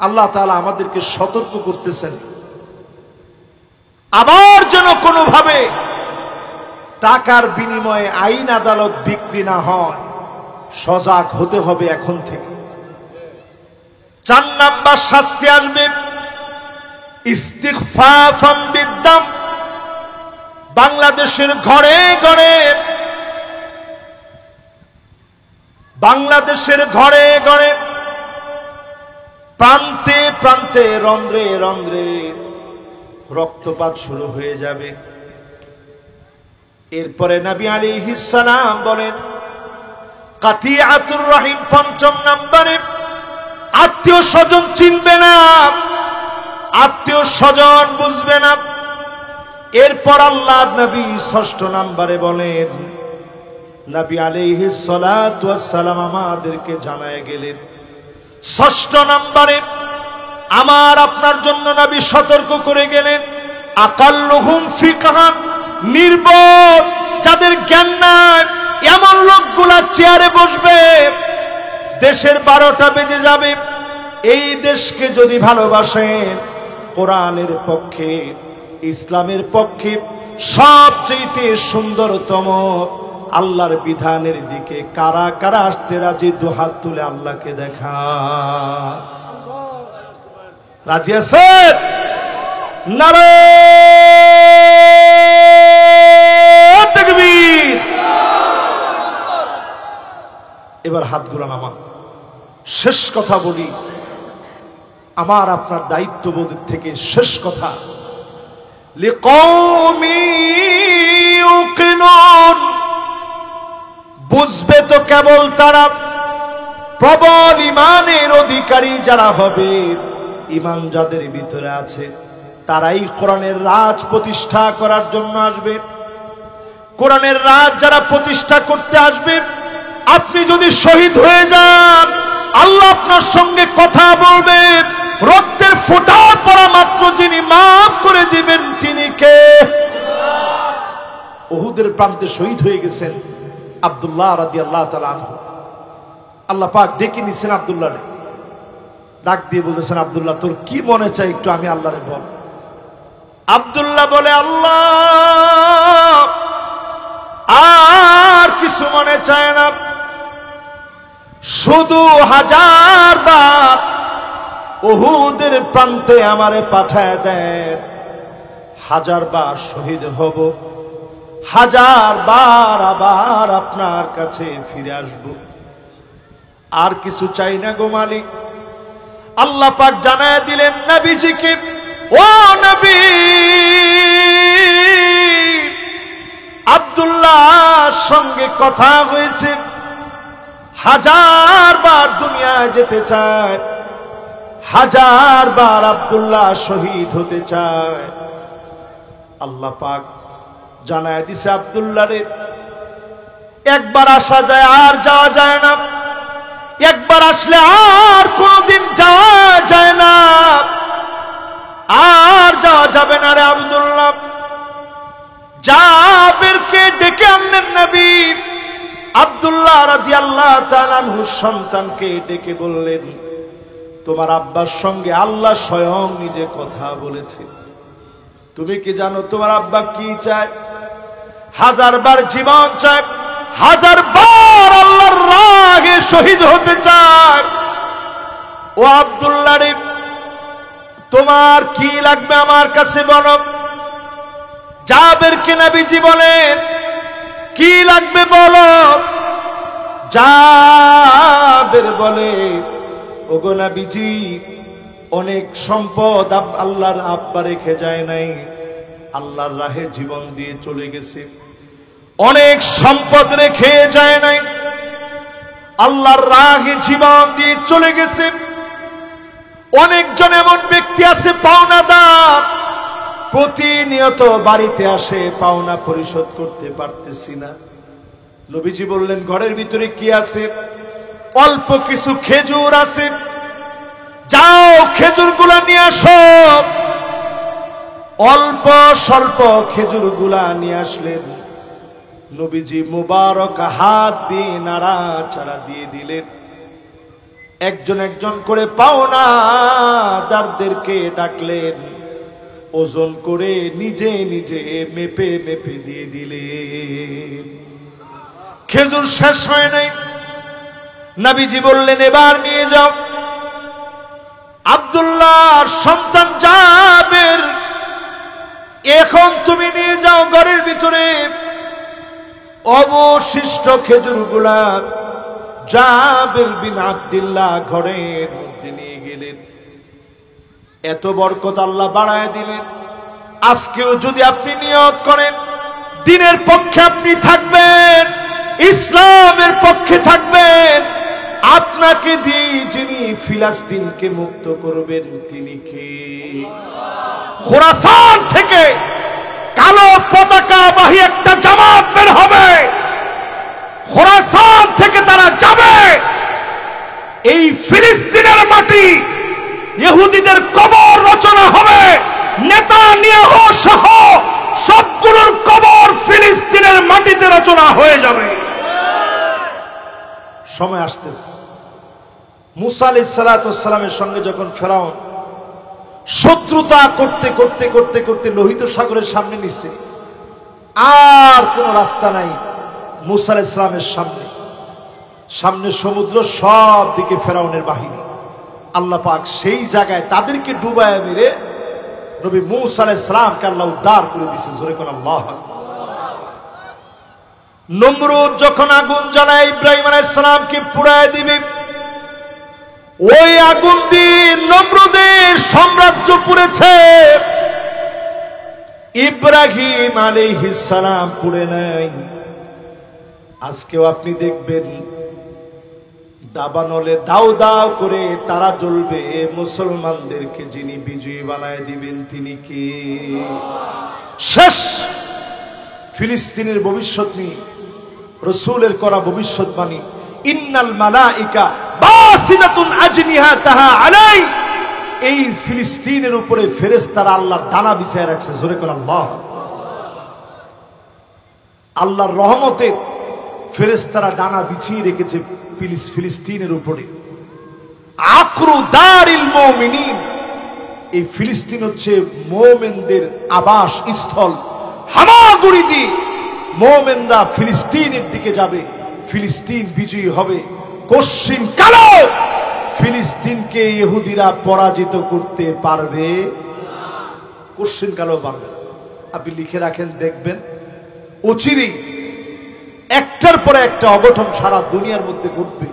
আল্লাহ তাআলা আমাদেরকে সতর্ক করতেছেন আবার যেন কোনোভাবে টাকার বিনিময়ে আইন আদালত বিক্রি না হয়। সজাগ হতে হবে এখন থেকে। 4 নাম্বার শাস্তি আসবে ইস্তিগফাফাম বিদ্দাম। বাংলাদেশের ঘরে ঘরে, বাংলাদেশের ঘরে ঘরে, প্রান্তে প্রান্তে, রন্ধ্রে রন্ধ্রে রক্তপাত শুরু হয়ে যাবে। এরপরে নবী আলাইহিস সালাম বলেন কাতিয়াতুর রহিম। 5 নম্বরে আত্মীয় স্বজন চিনবে না, আত্মীয় স্বজন বুঝবে না। এরপর আল্লাহ নবী 6 নম্বরে বলেন, নবী আলাইহিস সালাতু ওয়াস সালাম আমাদেরকে জানায় গেলেন 6 নম্বরে আমার আপনার জন্য নবী সতর্ক করে গেলেন আকাল্লুহুম ফিকহান। নির্বোধ, যাদের জ্ঞান নাই, এমন লোকগুলা চেয়ারে বসবে, দেশের 12টা বেজে যাবে। এই দেশকে যদি ভালোবাসেন, কোরআনের পক্ষে, ইসলামের পক্ষে সবচেয়ে সুন্দরতম আল্লাহর বিধানের দিকে কারা কারা আসতে রাজি? 2 হাত তুলে আল্লাহকে দেখা। রাজি আছেন? নারে তাকবীর। এবার হাতগুলো নামা। শেষ কথা বলি, আমার আপনার দায়িত্ববোধের থেকে শেষ কথা, লিকৌমি ইউকিনুন। বুঝবে তো কেবল তারা, প্রবল ইমানের অধিকারী যারা হবে, ইমান যাদের ভিতরে আছে, তারাই কোরআনের রাজ প্রতিষ্ঠা করার জন্য আসবে। কোরআনের রাজ যারা প্রতিষ্ঠা করতে আসবে, আপনি যদি শহীদ হয়ে যান, আল্লাহ আপনার সঙ্গে কথা বলবে। রক্তের ফোঁটা পড়া মাত্র যিনি মাফ করে দিবেন তিনি কে? উহুদের প্রান্তে শহীদ হয়ে গেছেন আব্দুল্লাহ রাদিয়াল্লাহু তাআলা আনহু। আল্লাহ পাক ডেকে নিছেন আব্দুল্লাহরে, ডাক দিয়ে বলেছেন, আব্দুল্লাহ তোর কি মনে চাই একটু আমি আল্লাহরে বল। আব্দুল্লাহ বলে, আল্লাহ আর কিছু মনে চায় না, শুধু 1000 বার উহুদের প্রান্তে আমারে পাঠায় দেন, 1000 বার শহীদ হব, 1000 বার আবার আপনার কাছে ফিরে আসব, আর কিছু চাই না গো মালিক। আল্লাহ পাক জানায় দিলেন নবীজিকে, ও নবী, আব্দুল্লাহর সঙ্গে কথা হয়েছে, 1000 বার দুনিয়ায় যেতে চায়, 1000 বার আব্দুল্লাহ শহীদ হতে চায়। আল্লাহ পাক জানায় দিছে আব্দুল্লাহরে, একবার আসা যায় আর যাওয়া যায় না, একবার আসলে আর কোনদিন যাওয়া যায় না, আর যাওয়া যাবে না রে আব্দুল্লাহ। জাবেরকে ডেকে আনলেন নবী। আব্দুল্লাহ রাদিয়াল্লাহু তাআলা আনহু সন্তানকে ডেকে বললেন, তোমার আব্বার সঙ্গে আল্লাহ স্বয়ং নিজে কথা বলেছে, তুমি কি জানো তোমার আব্বা কি চায়? 1000 বার জীবন চায়, 1000 বার আল্লাহর রাগে শহীদ হতে চায়। ও আব্দুল্লাহ রে, তোমার কি লাগবে আমার কাছে বলো। জাবেরকে নবীজি বলেন, কি লাগবে বলো। জাবের বলে, ওগো নবীজি, অনেক সম্পদ আল্লাহর আব্বা রেখে যায় নাই, আল্লাহর রাহে জীবন দিয়ে চলে গেছে। অনেক সম্পদ রেখে যায় নাই, আল্লাহর রাহে জীবন দিয়ে চলে গেছে। অনেকজন এমন ব্যক্তি আছে পাওনাদার, প্রতিনিয়ত বাড়িতে আসে, পাওনা পরিশোধ করতে পারতেছি না। নবীজি বললেন, ঘরের ভিতরে কি আছে? অল্প কিছু খেজুর আছে, যাও খেজুরগুলা নিয়ে আসো। অল্প স্বল্প খেজুরগুলা নিয়ে আসলেন। নবীজি মুবারক হাত দিয়ে নাড়াচাড়া দিয়ে দিলেন। একজন একজন করে পাওনাদারদেরকে ডাকলেন, ওজন করে নিজে নিজে মেপে মেপে দিয়ে দিলেন। খেজুর শেষ হয় নাই। নবীজি বললেন, এবার নিয়ে যাও। আব্দুল্লাহর সন্তান জাবের, এখন তুমি নিয়ে যাও ঘরের ভিতরে। অবশিষ্ট খেজুরগুলা জাবের বিন আব্দুল্লাহ ঘরের মধ্যে নিয়ে গেলেন। এত বরকত আল্লাহ বাড়ায় দিলেন। আজকেও যদি আপনি নিয়ত করেন দিনের পক্ষে আপনি থাকবেন, ইসলামের পক্ষে থাকবেন, আপনাকে দিয়ে যিনি ফিলিস্তিনকে মুক্ত করবেন তিনি কে? খোরাসান থেকে কালো পতাকাবাহী একটা জামাত বের হবে। খোরাসান থেকে তারা যাবে, এই ফিলিস্তিনের মাটি ইহুদিদের কবর রচনা হবে। নেতানিয়াহু সহ সবগুলোর কবর ফিলিস্তিনের মাটিতে রচনা হয়ে যাবে। সময় আসতেছে। মুসা আলাইহিস সালামের সঙ্গে যখন ফেরাউন শত্রুতা করতে করতে করতে করতে লোহিত সাগরের সামনে নিছে, আর কোন রাস্তা নাই মুসা আলাইহিস সালামের সামনে। সামনে সমুদ্র, সব দিকে ফেরাউনের বাহিনী। আল্লাহ পাক সেই জায়গায় তাদেরকে ডুবায় মেরে নবী মুসা আলাইহিস সালামকে আল্লাহ উদ্ধার করে দিয়েছে। জোরে কোন আল্লাহ। নমরুদ যখন আগুন জ্বালায় ইব্রাহিম আলাইহিস সালামকে পুড়ায় দিবে, ওই আগুন দিয়ে নমরুদের সাম্রাজ্য পুড়েছে, ইব্রাহিম আলাইহিস সালাম পুড়ে নাই। আজকেও আপনি দেখবেন দাবানলে দাও দাও করে তারা জ্বলবে। মুসলমানদেরকে যিনি বিজয়ী বানায় দিবেন তিনি কে? শেষ ফিলিস্তিনের ভবিষ্যৎ নিয়ে রাসূলের করা ভবিষ্যৎবাণী, ইন্নাল মালাইকা বাসিনাতুন আজনিহাতাহা আলাই, এই ফিলিস্তিনের উপরে ফেরেশতারা আল্লাহর ডানা বিছায় রাখছে। জোরে করে আল্লাহ। আল্লাহর রহমতের ফেরেশতারা ডানা বিছিয়ে রেখেছে ফিলিস্তিনের উপরে। আকরু দারিল মুমিনিন, এই ফিলিস্তিন হচ্ছে মুমিনদের আবাস স্থল। হামাগুড়ি দিয়ে মুমিনরা ফিলিস্তিনের দিকে যাবে, ফিলিস্তিন বিজয়ী হবে। কশিন কালো ফিলিস্তিনকে ইহুদিরা পরাজিত করতে পারবে? কশিন কালো পারবে না। আপনি লিখে রাখেন, দেখবেন অচিরেই একটার পরে একটা অঘটন সারা দুনিয়ার মধ্যে ঘটবে।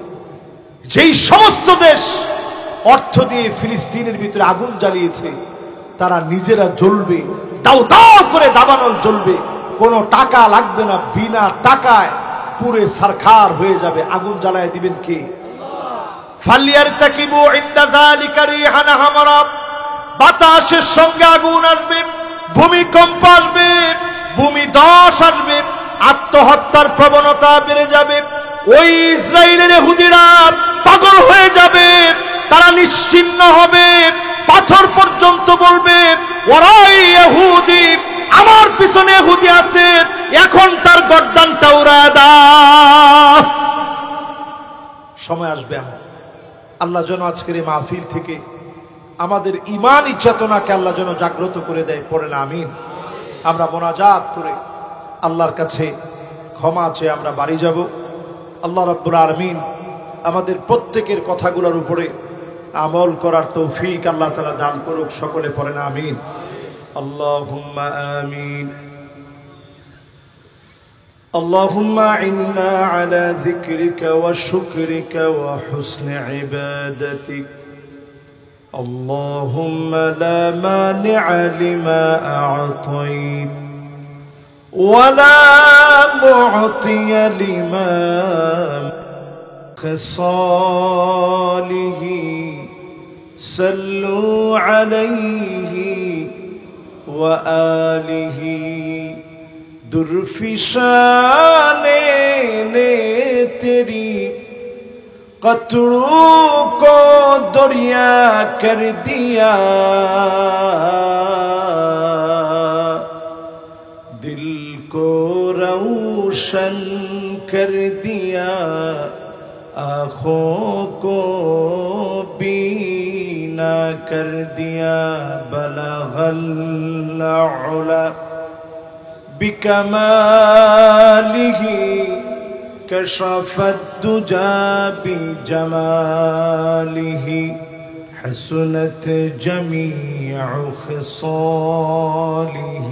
যেই সমস্ত দেশ অর্থ দিয়ে ফিলিস্তিনের ভিতরে আগুন জ্বালিয়েছে, তারা নিজেরা জ্বলবে, দাও দাও করে দাবানল জ্বলবে, কোনো টাকা লাগবে না, বিনা টাকায় পুরে সারখার হয়ে যাবে। আগুন জ্বালায় দিবেন কে? ফালিয়ারতাকিবু ইনদা যালিকা রিহান হামারা, বাতাসের সঙ্গে আগুন আসবে, ভূমিকম্প আসবে, ভূমিধস আসবে, আত্মহত্যার প্রবণতা বেড়ে যাবে। ওই ইসরায়েলের ইহুদিরা পাগল হয়ে যাবে, তারা নিশ্চিহ্ন হবে, পাথর পর্যন্ত বলবে ওরাই ইহুদি, আমার পিছনে ইহুদি আছে, এখন তার গর্দানটা উড়ায় দাও। সময় আসবে এমন। আল্লাহ যেন আজকের এই মাহফিল থেকে আমাদের ঈমানী চেতনাকে আল্লাহ যেন জাগ্রত করে দেয়, পড়েন আমিন। আমরা মোনাজাত করে আল্লাহর কাছে ক্ষমা চেয়ে আমরা বাড়ি যাব। আল্লাহ রাব্বুল আলামিন আমাদের প্রত্যেকের কথাগুলোর উপরে আমল করার তৌফিক আল্লাহ তাআলা দান করুক। সকলে পড়েন আমিন। আল্লাহুম্মা আমিন। اللهم أعنا على ذكرك وشكرك وحسن عبادتك. اللهم لا مانع لما أعطيت ولا معطي لما خصاله. صلوا عليه وآله. दुर्फिशाने ने तेरी कतरों को दरिया कर दिया. दिल को रोशन कर दिया. आँखों को बीना कर दिया. बलगल उला بكماله كشف الدجى بجماله. حسنت جميع خصاله.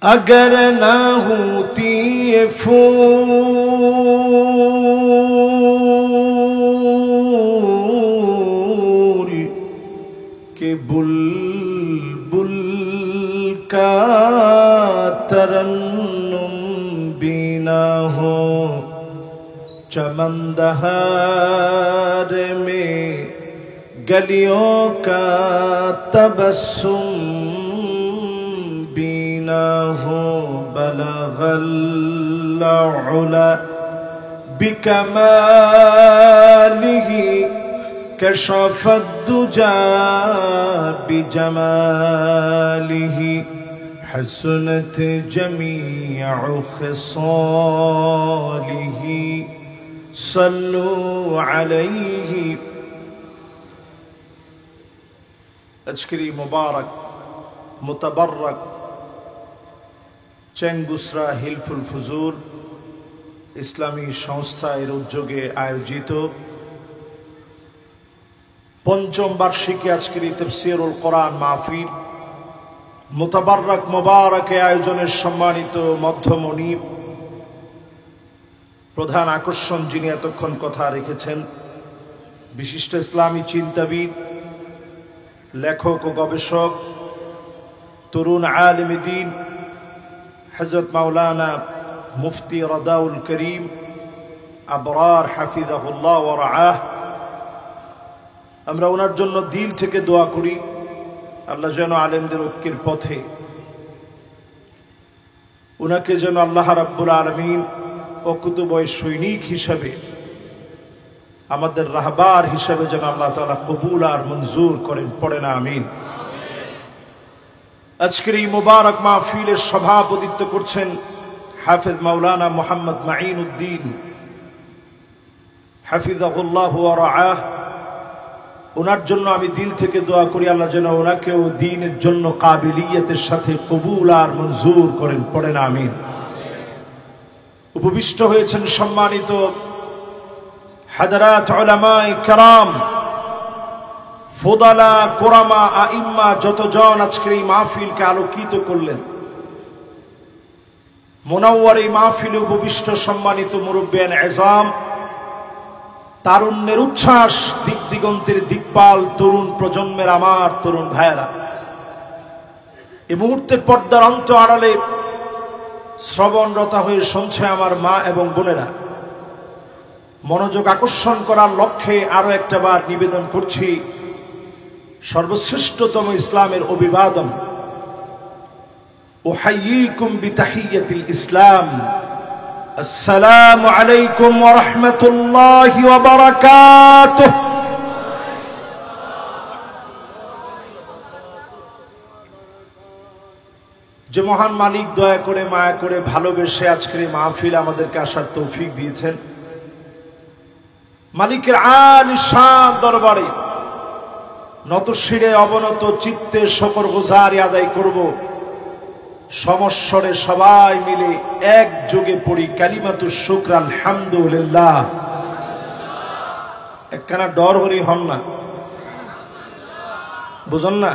अगर ना होती ये फूल के बुलबुल का तरन्नुम भी ना हो. चमनदहार में गलियों का तबस्सुम भी ना हो. बलगल उला बिकमालिही كشف الدجى بجماله. حسنت جميع خصاله. صلوا عليه. أشكري مبارك متبرك চেঙ্গুসরা হিলফুল ফুজুর ইসলামী সংস্থা এর উদ্যোগে আয়োজিত পঞ্চম বার্ষিকী আজকের তাফসীরুল কোরআন মাহফিল মুতাবাররাক মুবারক আয়োজনের সম্মানিত মধ্যমণি প্রধান আকর্ষণ যিনি এতক্ষণ কথা রেখেছেন, বিশিষ্ট ইসলামী চিন্তাবিদ, লেখক ও গবেষক, তরুণ আলেমে দ্বীন হযরত মাওলানা মুফতি রাদাউল করিম আবরার হাফিজাহুল্লাহ ওয়া রাআহ। আমরা ওনার জন্য দিল থেকে দোয়া করি আল্লাহ যেন আলেমদের ঐক্যের পথে উনাকে যেন আল্লাহ রাব্বুল আলামিন অকুতুবয় সৈনিক হিসাবে, আমাদের রাহবার হিসাবে যেন আল্লাহ তাআলা কবুল আর মঞ্জুর করেন। পড়ে না আমিন। আজকের এই মুবারক মাহফিলের সভাপতিত্ব করছেন হাফেজ মাওলানা মুহাম্মদ মাঈন উদ্দিন হাফিজাহুল্লাহ ওয়া রাআহ। ওনার জন্য আমি দিল থেকে দোয়া করি আল্লাহ যেন ওনাকেও দ্বীনের জন্য কাবিলিয়তের সাথে কবুল আর মঞ্জুর করেন। পড়ে না আমিন। উপবিষ্ট হয়েছেন সম্মানিত হাদারাত উলামায়ে কেরাম, ফুদালা, কুরামা, আইম্মা, যতজন আজকের এই মাহফিলকে আলোকিত করলেন। মুনাওয়ার এই মাহফিলে উপবিষ্ট সম্মানিত মুরব্বিয়ান এজাম, তারুণ্যের উচ্ছ্বাস, দিক দিগন্তের দিকপাল তরুণ প্রজন্মের আমার তরুণ ভাইয়েরা, এই মুহূর্তে পর্দার অন্ত আড়ালে শ্রবণরতা হয়ে শুনছে আমার মা এবং বোনেরা, মনোযোগ আকর্ষণ করার লক্ষ্যে আরো একটা বার নিবেদন করছি সর্বশ্রেষ্ঠতম ইসলামের অভিবাদন, উহাইয়িকুম বিতাহিয়াতিল ইসলাম, আসসালামু আলাইকুম ওয়া রাহমাতুল্লাহি ওয়া বারাকাতুহু। যে মহান মালিক দয়া করে মায়া করে ভালোবেসে আজকের এই মাহফিল আমাদেরকে আসার তৌফিক দিয়েছেন, মালিকের আলিশান দরবারে নতশিরে অবনত চিত্তে শুকরগুজারি আদায় করব। সমস্বরে সবাই মিলে একযোগে পড়ি কালিমাতুশ শুকর আলহামদুলিল্লাহ। একখানা ডর হরি হন না, বুঝুন না,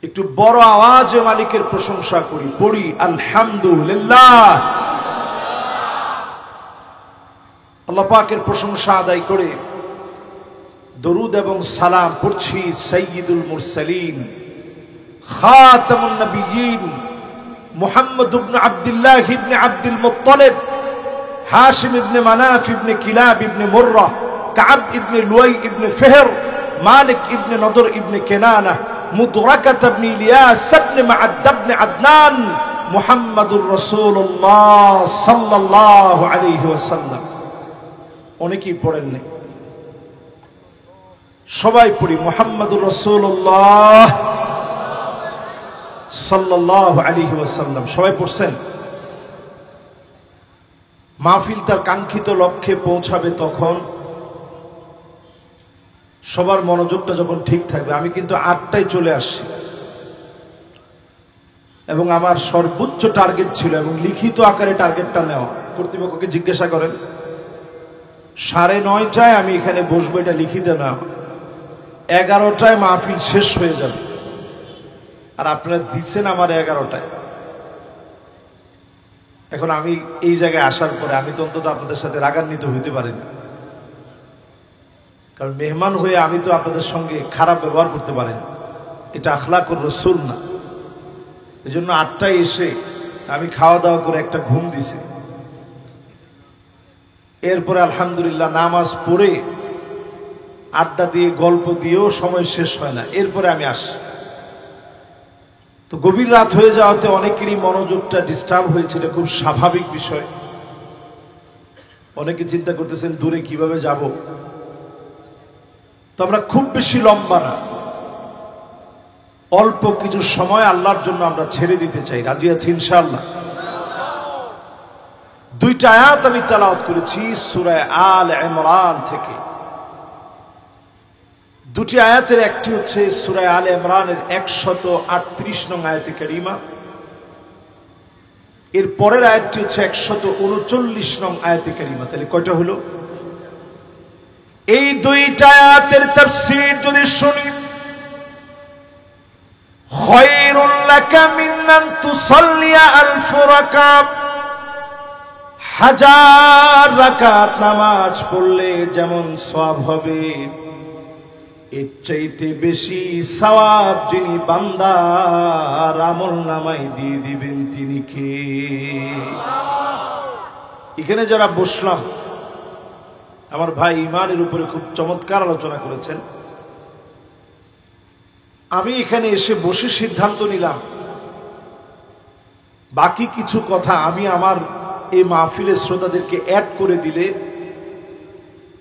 একটু বড় আওয়াজে মালিকের প্রশংসা করি, পড়ি আলহামদুলিল্লাহ। আল্লাহ পাকের প্রশংসা আদায় করে দরুদ এবং সালাম পড়ছি সাইয়্যিদুল মুরসালিন খাতামুন নবিয়্যিন মুহাম্মদ ইবনে আব্দুল্লাহ ইবনে আব্দুল মুত্তালিব হাশিম ইবনে মানাফ ইবনে কিলাব ইবনে মুররা কাব ইবনে লুয়াই ইবনে ফিহর মালিক ইবনে নদর ইবনে কেনানা মুদরাকাত ইবনে ইলিয়াস ইবনে মাআদ ইবনে আদনান মুহাম্মাদুর রাসূলুল্লাহ সাল্লাল্লাহু আলাইহি ওয়াসাল্লাম। অনেকেই পড়েন নাই, সবাই পড়ি মুহাম্মাদুর রাসূলুল্লাহ সাল্লাল্লাহু আলাইহি ওয়াসাল্লাম। সবাই পড়ছেন? মাহফিল তার কাঙ্ক্ষিত লক্ষ্যে পৌঁছাবে তখন, সবার মনোযোগটা যখন ঠিক থাকবে। আমি কিন্তু 8টায় চলে আসছি এবং আমার সর্বোচ্চ টার্গেট ছিল এবং লিখিত আকারে টার্গেটটা নেওয়া। কর্তৃপক্ষকে জিজ্ঞাসা করেন, 9:30টায় আমি এখানে বসবো, এটা লিখিতে না। 11টায় মাহফিল শেষ হয়ে যাবে, আর আপনারা দিচ্ছেন আমার 11টায়। এখন আমি এই জায়গায় আসার পরে আমি তো অন্তত আপনাদের সাথে রাগান্বিত হইতে পারি না, কারণ মেহমান হয়ে আমি তো আপনাদের সঙ্গে খারাপ ব্যবহার করতে পারি না, এটা আখলাকুর রাসূল না। এই জন্য 8টায় এসে আমি খাওয়া দাওয়া করে একটা ঘুম দিছি। এরপরে আলহামদুলিল্লাহ নামাজ পড়ে আড্ডা দিয়ে গল্প দিয়েও সময় শেষ হয় না, এরপরে আমি আসি। তো গভীর রাত হয়ে যাওয়াতে অনেকেরই মনোযোগটা ডিস্টার্ব হয়েছিল, খুব স্বাভাবিক বিষয়। অনেকে চিন্তা করতেছেন দূরে কিভাবে যাব। তো আমরা খুব বেশি লম্বা না, অল্প কিছু সময় আল্লাহর জন্য আমরা ছেড়ে দিতে চাই। রাজি আছি ইনশাআল্লাহ? 2টা আয়াত আমি তেলাওয়াত করেছি সূরা আল ইমরান থেকে। 2টি আয়াতের একটি হচ্ছে সূরা আল ইমরানের 138 নং আয়াতে কারিমা, এর পরের আয়াতটি হচ্ছে 139 নং আয়াতে কারিমা। তাহলে কয়টা হলো? এই 2টা আয়াতের তাফসীর যদি শুনি, খায়রুল লাকা মিন আন তুসাল্লিয়া আলফ রাকাত, 1000 রাকাত নামাজ পড়লে যেমন সওয়াব হবে, এর চাইতে বেশি সওয়াব যিনি বান্দার আমলনামায় দিয়ে দিবেন তিনি কে? এখানে যারা বসলাম, আমার ভাই ইমানের উপরে খুব চমৎকার আলোচনা করেছেন। আমি এখানে এসে বসে সিদ্ধান্ত নিলাম বাকি কিছু কথা আমি আমার এই মাহফিলের শ্রোতাদেরকে অ্যাড করে দিলে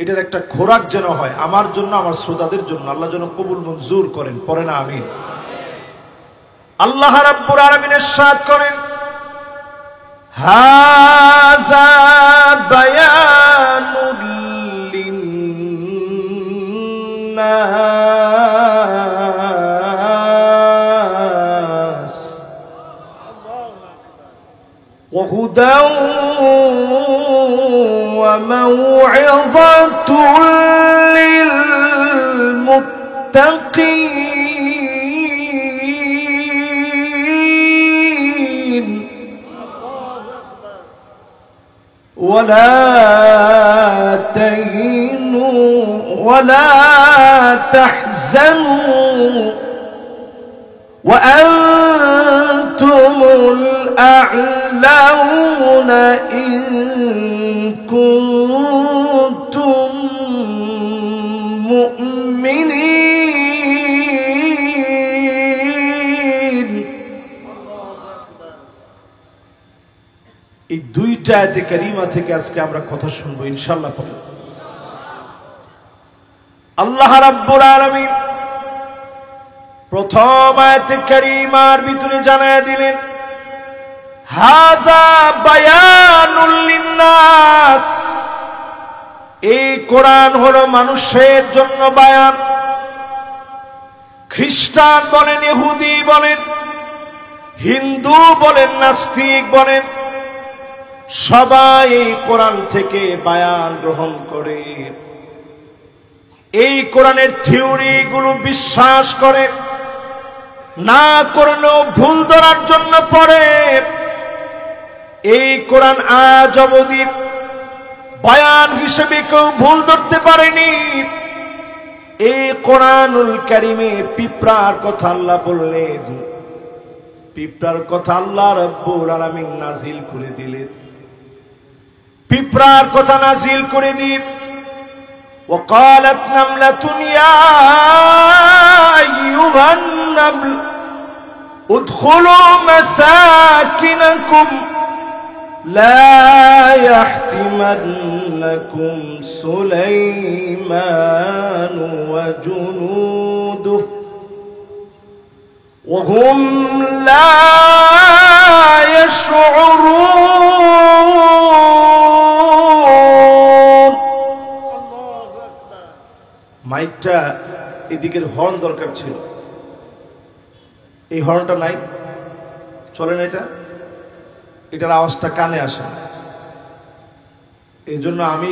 এটার একটা খোরাক যেন হয় আমার জন্য, আমার শ্রোতাদের জন্য। আল্লাহ যেন কবুল মঞ্জুর করেন, পড়ে না আমিন। আল্লাহ রাব্বুল আলামিন ইরশাদ করেন, হাযা বায়ানুল লিন্নাস ওয়া হুদাও وموعظة للمتقين ولا تهنوا ولا تحزنوا وأنتم الأعلون إن كنتم مؤمنين। এই 2টা আয়াতে কারিমা থেকে আজকে আমরা কথা শুনবো ইনশাআল্লাহ। পড়ে আল্লাহ রাব্বুল আলামিন প্রথম আয়াতে কারিমার ভিতরে জানায়া দিলেন, হাযা বায়ানুল লিন্নাস, এই কোরআন হলো মানুষের জন্য বায়ান। খ্রিস্টান বলেন, ইহুদি বলেন, হিন্দু বলেন, নাস্তিক বলেন, সবাই এই কোরআন থেকে বায়ান গ্রহণ করে, এই কোরআনের থিওরি গুলো বিশ্বাস করে, না করলেও ভুল ধরার জন্য পড়ে। এই কোরআন আজ অবধি বয়ান হিসেবে কেউ ভুল ধরতে পারেনি। এই কোরআনুল কারিমে পিঁপড়ার কথা আল্লাহ বললেন, পিঁপড়ার কথা আল্লাহ রাব্বুল আলামিন নাজিল করে দিলেন। পিঁপড়ার কথা নাজিল করে দিন। وقالت نملة يا أيها النمل ادخلوا مساكنكم لا يحطمنكم سليمان وجنوده وهم لا يشعرون। মাইকটা এদিকের হর্ন দরকার ছিল, এই হর্নটা নাই, চলে না, এটার আওয়াজটা কানে আসে না। এই জন্য আমি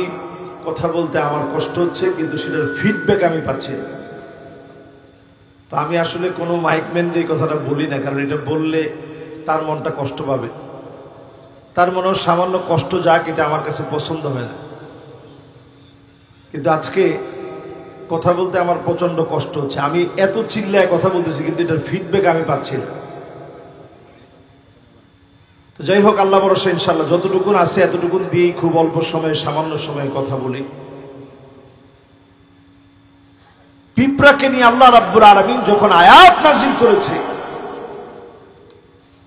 কথা বলতে আমার কষ্ট হচ্ছে, কিন্তু সেটার ফিডব্যাক আমি পাচ্ছি না। তো আমি আসলে কোনো মাইকম্যানদের এই কথাটা বলি না, কারণ এটা বললে তার মনটা কষ্ট পাবে। তার মনেও সামান্য কষ্ট যাক, এটা আমার কাছে পছন্দ হয় না। কিন্তু আজকে কথা বলতে আমার প্রচন্ড কষ্ট হচ্ছে। আমি এত চিল্লায় কথা বলতেছি, কিন্তু এটার ফিডব্যাক আমি পাচ্ছি না। তো যাই হোক, আল্লাহ ভরসা, ইনশাআল্লাহ যতটুকুন আছে এতটুকুন দিয়েই খুব অল্প সময়ে, সামান্য সময়ে কথা বলি। পিঁপড়াকে নিয়ে আল্লাহ রাব্বুল আলামিন যখন আয়াত নাযিল করেছে,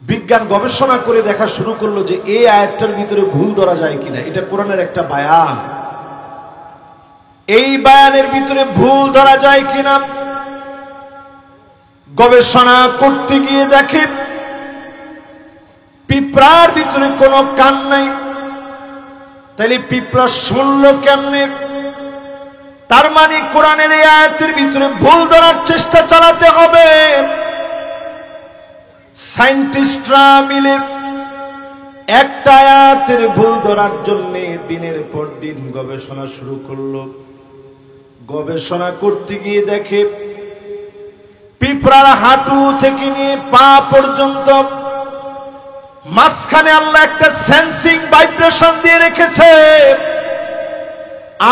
বিজ্ঞান গবেষণা করে দেখা শুরু করলো যে এই আয়াতটার ভিতরে ভুল ধরা যায় কিনা। এটা কোরআনের একটা বায়ান, এই বায়ানের ভিতরে ভুল ধরা যায় কিনা গবেষণা করতে গিয়ে দেখে পিঁপড়ার ভিতরে কোনো কান নাই। তাহলে পিঁপড়া শুনলো কেমনে? তার মানে কোরআনের এই আয়াতের ভিতরে ভুল ধরার চেষ্টা চালাতে হবে। সায়েন্টিস্টরা মিলে একটা আয়াতের ভুল ধরার জন্য দিনের পর দিন গবেষণা শুরু করলো। গবেষণা করতে গিয়ে দেখে পিঁপড়ার হাঁটু থেকে নিয়ে পা পর্যন্ত মাঝখানে আল্লাহ একটা সেন্সিং ভাইব্রেশন দিয়ে রেখেছে।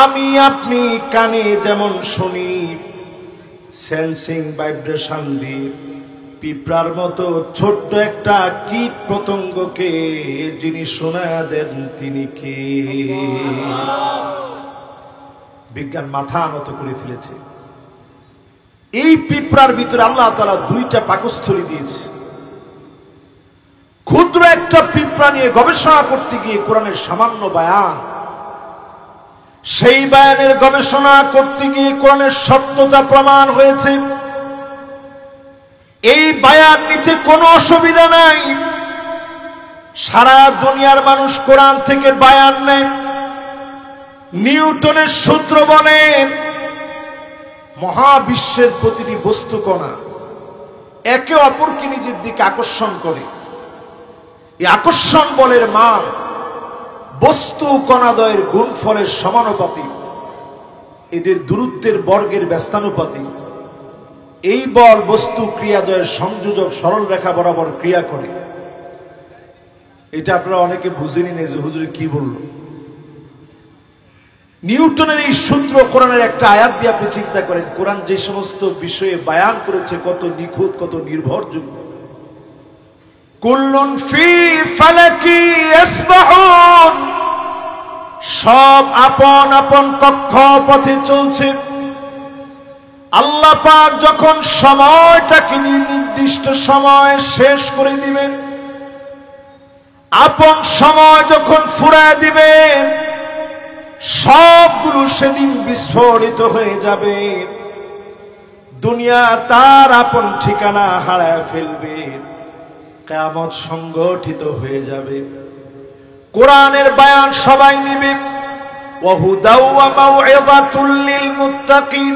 আমি আপনি কানে যেমন শুনি, সেন্সিং ভাইব্রেশন দিয়ে পিঁপড়ার মতো ছোট্ট একটা কীট পতঙ্গকে যিনি শোনা দেন তিনি কে? বিজ্ঞান মাথা নত করে ফেলেছে। এই পিঁপড়ার ভিতরে আল্লাহ তাআলা দুইটা পাকস্থলী দিয়েছে। ক্ষুদ্র একটা পিঁপড়া নিয়ে গবেষণা করতে গিয়ে কোরআনের সামান্য বায়ান, সেই বায়ানের গবেষণা করতে গিয়ে কোরআনের সত্যতা প্রমাণ হয়েছে। এই বায়ান নিতে কোনো অসুবিধা নাই। সারা দুনিয়ার মানুষ কোরআন থেকে বায়ান নেয়। নিউটনের সূত্র বলেন, মহাবিশ্বের প্রতিটি বস্তু কণা একে অপরকে নিজের দিকে আকর্ষণ করে। এই আকর্ষণ বলের মান বস্তু কণাদ্বয়ের গুণফলের সমানুপাতিক, এদের দূরত্বের বর্গের ব্যস্তানুপাতিক। এই বল বস্তু ক্রিয়াদ্বয়ের সংযোজক সরল রেখা বরাবর ক্রিয়া করে। এটা আপনারা অনেকে বুঝেনি না যে হুজুর কি বলল। নিউটনের এই সূত্র কোরআনের একটা আয়াত দিয়ে আপনি চিন্তা করেন, কোরআন যে সমস্ত বিষয়ে বায়ান করেছে কত নিখুঁত, কত নির্ভরযোগ্য। কুল্লুন ফি ফালাকি ইয়াসবাহুন, সব আপন আপন কক্ষপথে চলছে। আল্লাহ পাক যখন সময়টাকে নির্দিষ্ট সময় শেষ করে দিবেন, আপন সময় যখন ফুরায় দিবেন, সবগুলো সেদিন বিস্ফোরিত হয়ে যাবে। দুনিয়া তার আপন ঠিকানা হারায় ফেলবে, কিয়ামত সংগঠিত হয়ে যাবে। কোরআনের বায়ান সবাই নিবে। ওয়া হুদা ওয়া মাউইযাতুল লিল মুত্তাকিন।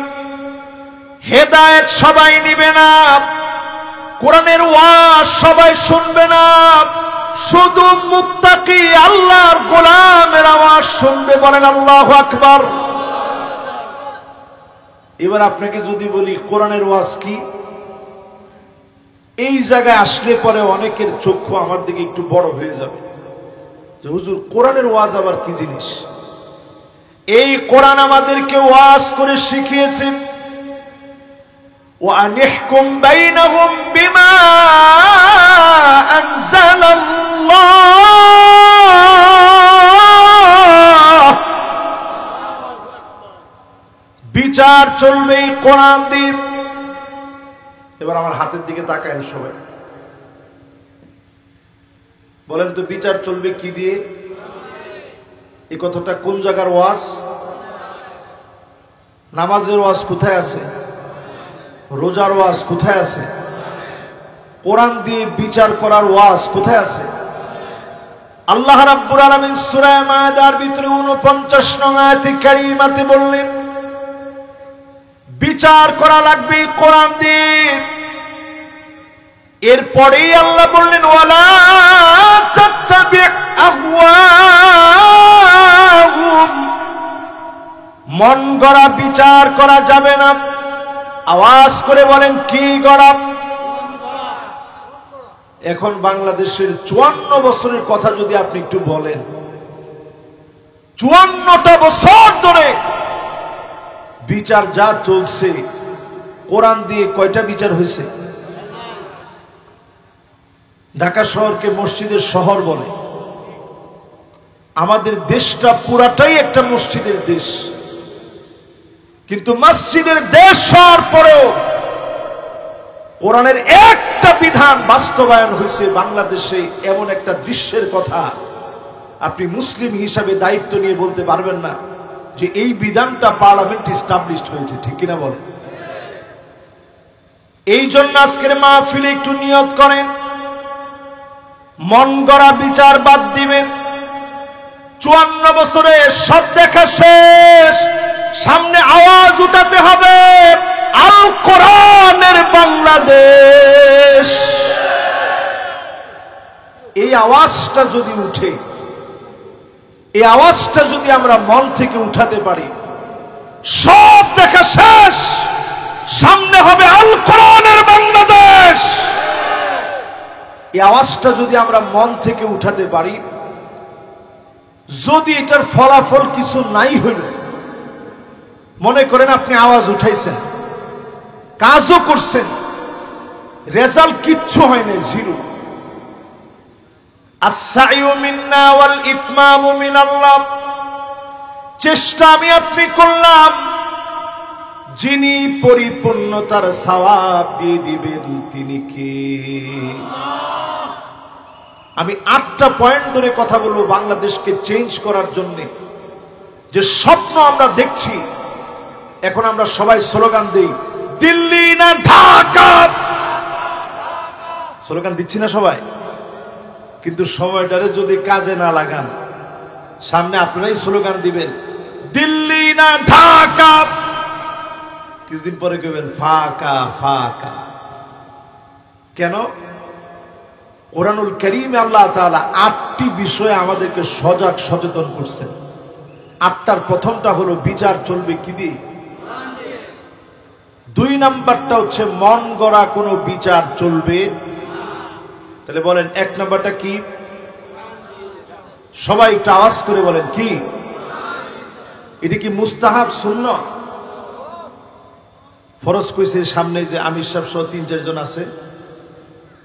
হেদায়েত সবাই নিবে না, কোরআনের ওয়াজ সবাই শুনবে না, শুধু মুত্তাকি আল্লাহর গোলামের আওয়াজ শুনবে। বলেন আল্লাহু আকবার। এবার আপনাকে যদি বলি কোরআনের ওয়াজ কি, এই জায়গায় আসলে পরে অনেকের চক্ষু আমার দিকে একটু বড় হয়ে যাবে যে হুজুর কোরআনের ওয়াজ আবার কি জিনিস। এই কোরআন আমাদেরকে ওয়াজ করে শিখিয়েছে وأنحكم بينهم بما أنزل الله। বিচার চলবে এই কোরআন দিয়ে। এবার আমার হাতের দিকে তাকায়েন সবাই, বলেন তো বিচার চলবে কি দিয়ে? এই কথাটা কোন জায়গার ওয়াজ? নামাজের ওয়াজ কোথায় আছে? রোজার ওয়াজ কোথায় আছে? কোরআন দিয়ে বিচার করার ওয়াজ কোথায় আছে? আল্লাহ রাব্বুল আলামিন সূরা মায়দার ভিতরে 49 নং আয়াতে কারিমাতে বললেন বিচার করা লাগবে কোরআন দিয়ে। এরপরেই আল্লাহ বললেন ওয়ালা তাত্তাবি আহওয়াহুম, মন গড়া বিচার করা যাবে না। আওয়াজ করে বলেন কি গড়া? এখন বাংলাদেশের 54 বছরের কথা যদি আপনি একটু বলেন, 54টা বছর ধরে বিচার যা চলছে, কোরআন দিয়ে কয়টা বিচার হয়েছে? ঢাকা শহরকে মসজিদের শহর বলে, আমাদের দেশটা পুরাটাই একটা মসজিদের দেশ, কিন্তু মসজিদের দেশ হওয়ার পরেও কোরআনের একটা বিধান বাস্তবায়ন হয়েছে বাংলাদেশে। এমন একটা দৃশ্যের কথা আপনি মুসলিম হিসাবে দায়িত্ব নিয়ে বলতে পারবেন না যে এই বিধানটা পার্লামেন্টে এস্টাবলিশড হয়েছে, ঠিক কিনা বলেন? এই জন্য আজকের মাহফিলে একটু নিয়ত করেন, মন গড়া বিচার বাদ দিবেন। 54 বছরে সব দেখা শেষ, সামনে আওয়াজ উঠাতে হবে আল কোরআনের বাংলাদেশ। এই আওয়াজটা যদি উঠে, এই আওয়াজটা যদি আমরা মন থেকে উঠাতে পারি, সব দেখা শেষ, সামনে হবে আল কোরআনের বাংলাদেশ। এই আওয়াজটা যদি আমরা মন থেকে উঠাতে পারি, যদি এটার ফলাফল কিছু নাই হইল, মনে করেন আপনি আওয়াজ উঠাইছেন, কাজও করছেন, রেজাল্ট কিচ্ছু হয় না, জিরো। আস-সাইয়ু মিন্না ওয়াল ইতমামু মিনাল্লাহ। চেষ্টা আমি আপনি করলাম, যিনি পরিপূর্ণতার সওয়াব দিয়ে দিবেন তিনি কে? আমি 8টা পয়েন্ট ধরে কথা বলবো বাংলাদেশকে চেঞ্জ করার জন্য। যে স্বপ্ন আমরা দেখছি, এখন আমরা সবাই স্লোগান দিই, দিল্লি না ঢাকা, স্লোগান দিচ্ছি না সবাই? কিন্তু সময়টারে যদি কাজে না লাগান, সামনে আপনারাই স্লোগান দিবেন দিল্লি না ঢাকা, কিছুদিন পরে কইবেন ফাঁকা ফাঁকা। কেন? কোরআনুল কারীমে আল্লাহ তাআলা 8টি বিষয়ে আমাদেরকে সজাগ সচেতন করছেন। 8টার প্রথমটা হলো বিচার চলবে কি দিয়ে? 2 নাম্বারটা হচ্ছে মন গড়া কোনো বিচার চলবে। তাহলে বলেন 1 নাম্বারটা কি? সবাই একটু আওয়াজ করে বলেন কি? এটা কি মুস্তাহাব সুন্নাত? ফরজ কইছে সামনে যে আমির সাহেব সহ 3-4 জন আছে,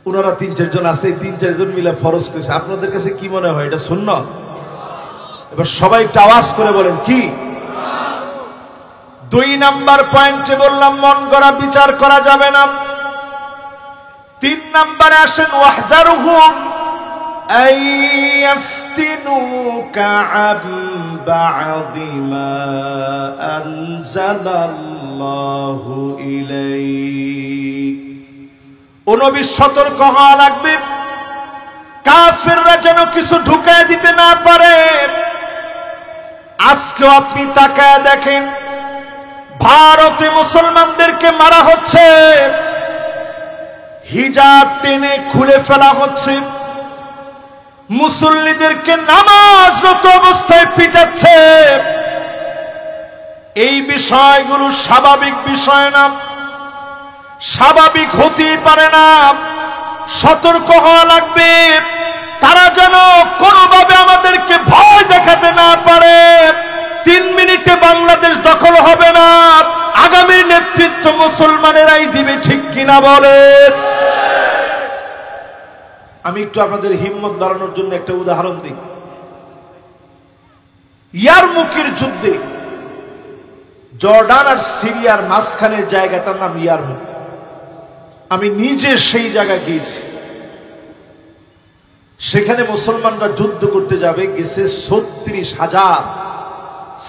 ওনারা 3-4 জন আছে, 3-4 জন মিলে ফরজ কইছে। আপনাদের কাছে কি মনে হয় এটা সুন্নাত? এবার সবাই একটু আওয়াজ করে বলেন কি? 2 নাম্বার পয়েন্টে বললাম মন গড়া বিচার করা যাবে না। 3 নাম্বারে আসেন ওয়াহদারহুম আই ইয়াফতিনুকা আন বা'দি মা আনজালাল্লাহু ইলাইক। ও নবী সতর্ক হওয়া লাগবে, কাফেররা যেন কিছু ঢুকায় দিতে না পারে। আজকেও আপনি তাকায় দেখেন, ভারতে মুসলমানদেরকে মারা হচ্ছে, হিজাব টেনে খুলে ফেলা হচ্ছে, মুসল্লিদেরকে নামাজরত অবস্থায় পিটাচ্ছে। এই বিষয়গুলো স্বাভাবিক বিষয় না, স্বাভাবিক হতেই পারে না। সতর্ক হওয়া লাগবে, তারা যেন কোনোভাবে আমাদেরকে ভয় দেখাতে না পারে। 3 মিনিটে বাংলাদেশ দখল হবে না, আগামীর নেতৃত্ব মুসলমানেরাই দিবে, ঠিক কিনা বলেন? আমি একটু আপনাদের হিম্মত বাড়ানোর জন্য একটা উদাহরণ দিই। ইয়ারমুকের যুদ্ধে জর্ডান আর সিরিয়ার মাঝখানের জায়গাটার নাম ইয়ারমুক। আমি নিজে সেই জায়গায় গিয়েছি। সেখানে মুসলমানরা যুদ্ধ করতে যাবে, গেছে 36,000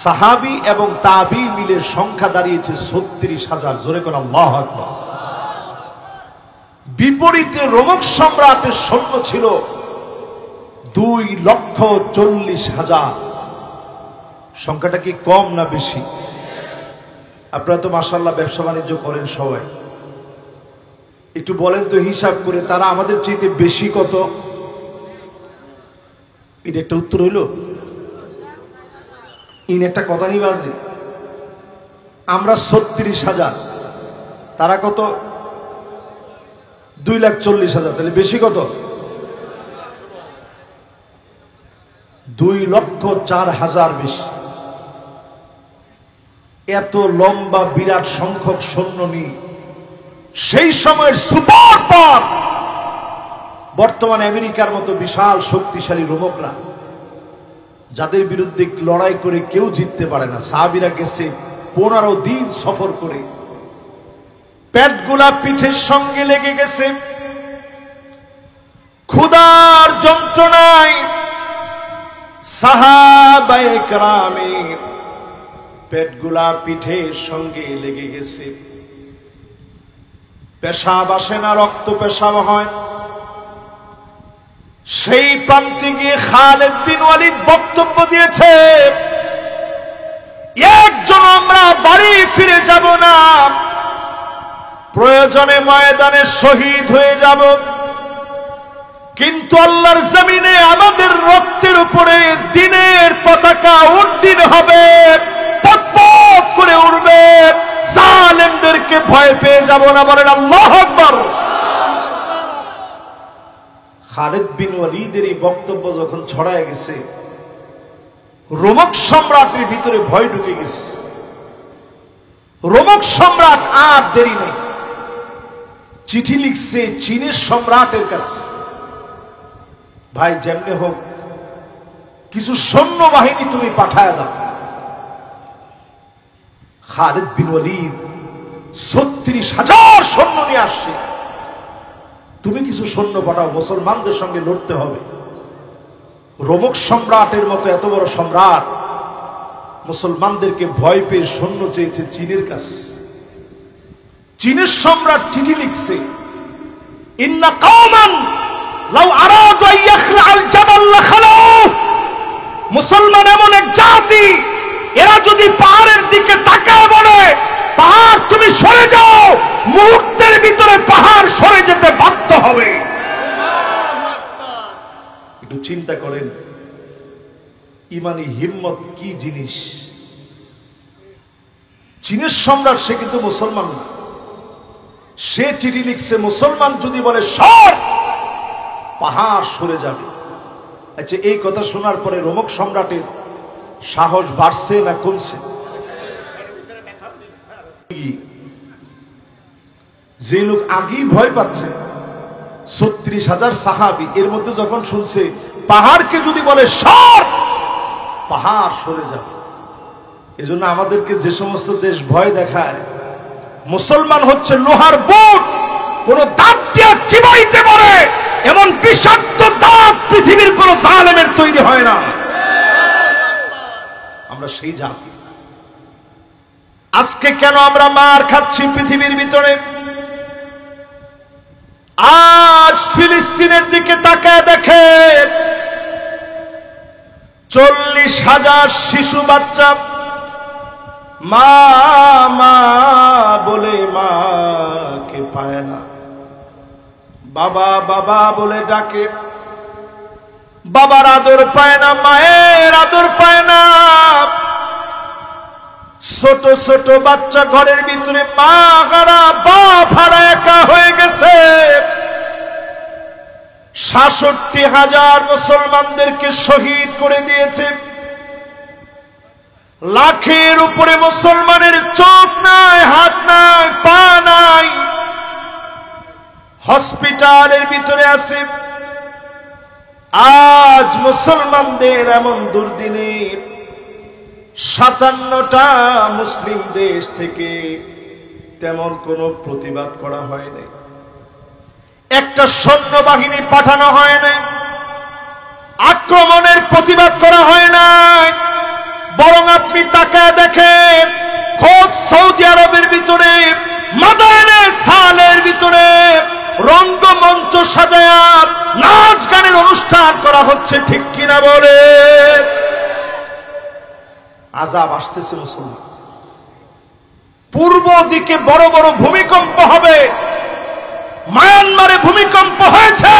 সাহাবী এবং তাবী মিলে সংখ্যা দাঁড়িয়েছে 36,000। জোরে কোন আল্লাহু আকবার। বিপরীতে রোমক সম্রাটের সৈন্য ছিল 2,40,000। সংখ্যাটা কি কম না বেশি? আপনারা তো মাশাআল্লাহ ব্যবসা বাণিজ্য করেন সবাই, একটু বলেন তো হিসাব করে তারা আমাদের চাইতে বেশি কত? এটা একটা উত্তর হইল? ইন একটা কথা নিয়ে বাজে। আমরা 36,000, তারা কত? 2,40,000। তাহলে বেশি কত? 2,04,000 বেশি। এত লম্বা বিরাট সংখ্যক সৈন্য নিয়ে সেই সময়ের সুপার পাওয়ার বর্তমানে আমেরিকার মতো বিশাল শক্তিশালী রোমকরা, যাদের বিরুদ্ধে লড়াই করে কেউ জিততে পারে না। সাহাবীরা গেছে 15 দিন সফর করে, পেটগুলা পিঠের সঙ্গে লেগে গেছে, ক্ষুধার যন্ত্রণায় সাহাবায়ে কেরামের পেটগুলা পিঠের সঙ্গে লেগে গেছে। পেশাব আসে না, রক্ত পেশাব হয়। সেই প্রান্তে গিয়ে খালিদ বিন ওয়ালিদ বক্তব্য দিয়েছে, একজন আমরা বাড়ি ফিরে যাব না, প্রয়োজনে ময়দানে শহীদ হয়ে যাব, কিন্তু আল্লাহর জমিনে আমাদের রক্তের উপরে দ্বীনের পতাকা উড্ডীন হবে, পথ করে উড়বে, জালেমদেরকে ভয় পেয়ে যাব না। বলেন আল্লাহু আকবার। খালিদ বিন ওয়ালিদের এই বক্তব্য যখন ছড়ায় গেছে, রোমক সম্রাটের ভিতরে ভয় ঢুকে গেছে। রোমক সম্রাট আর দেরি নেই, চিঠি লিখছে চীনের সম্রাটের কাছে, ভাই যেমনে হোক কিছু সৈন্য বাহিনী তুমি পাঠায় দাও। খালিদ বিন ওয়ালিদ 36,000 সৈন্য নিয়ে আসছে, তুমি কিছু সৈন্য পাঠাও, মুসলমানদের সঙ্গে লড়তে হবে। রোমক সম্রাটের মতো এত বড় সম্রাট মুসলমানদেরকে ভয় পেয়ে সৈন্য চেয়েছে চীনের কাছে। চীনের সম্রাট চিঠি লিখছে, ইন্না কওমান লাউ আরাদু আন ইয়াখলাআল জাবাল লাখালাউ। মুসলমান এমন এক জাতি, এরা যদি পাহাড়ের দিকে তাকায় বলে পাহাড় তুমি সরে যাও, মুহূর্তের ভিতরে পাহাড় সরে যেতে বাধ্য হবে। একটু চিন্তা করেন ইমানি হিম্মত কি জিনিস। চীনের সম্রাট সে কিন্তু মুসলমান না, সে চিঠি লিখছে মুসলমান যদি বলে সর, পাহাড় সরে যাবে। আচ্ছা, এই কথা শোনার পরে রোমক সম্রাটের সাহস বাড়ছে না কমছে? যে লোক আগেই ভয় পাচ্ছে, 36,000 সাহাবী, এর মধ্যে যখন শুনছে পাহাড়কে যদি বলে সর, পাহাড় সরে যাবে। এজন্য আমাদেরকে যে সমস্ত দেশ ভয় দেখায়, মুসলমান হচ্ছে লোহার বুট, কোন দাঁত দিয়ে চিবাইতে পারে এমন বিষাক্ত দাঁত পৃথিবীর কোন জালেমের তৈরি হয় না। আমরা সেই জাতি। আজকে কেন আমরা মার খাচ্ছি পৃথিবীর ভিতরে? আজ ফিলিস্তিনের দিকে তাকায় দেখে 40,000 শিশু বাচ্চা মা মা বলে মাকে পায় না, বাবা বাবা বলে ডাকে, বাবার আদর পায় না, মায়ের আদর পায় না। ছোট ছোট বাচ্চা ঘরের ভিতরে মা হারা বাপ হারা একা হয়ে গেছে। 66,000 মুসলমানদেরকে শহীদ করে দিয়েছে। লাখের উপরে মুসলমানের চোখ নাই, হাত নাই, পা নাই, হসপিটালের ভিতরে আছে। আজ মুসলমানদের এমন দুর্দিনে 57টা মুসলিম দেশ থেকে তেমন কোনো প্রতিবাদ করা হয় নাই, একটা সৈন্যবাহিনী পাঠানো হয় নাই, আক্রমণের প্রতিবাদ করা হয় নাই। বরং আপনি তাকায় দেখেন, খোদ সৌদি আরবের ভিতরে মাদানে সালের ভিতরে রঙ্গমঞ্চ সাজায়া নাচ গানের অনুষ্ঠান করা হচ্ছে, ঠিক কিনা বলে? আযাব আসতেছে মুসলমান। পূর্ব দিকে বড় বড় ভূমিকম্প হবে, মায়ানমারে ভূমিকম্প হয়েছে,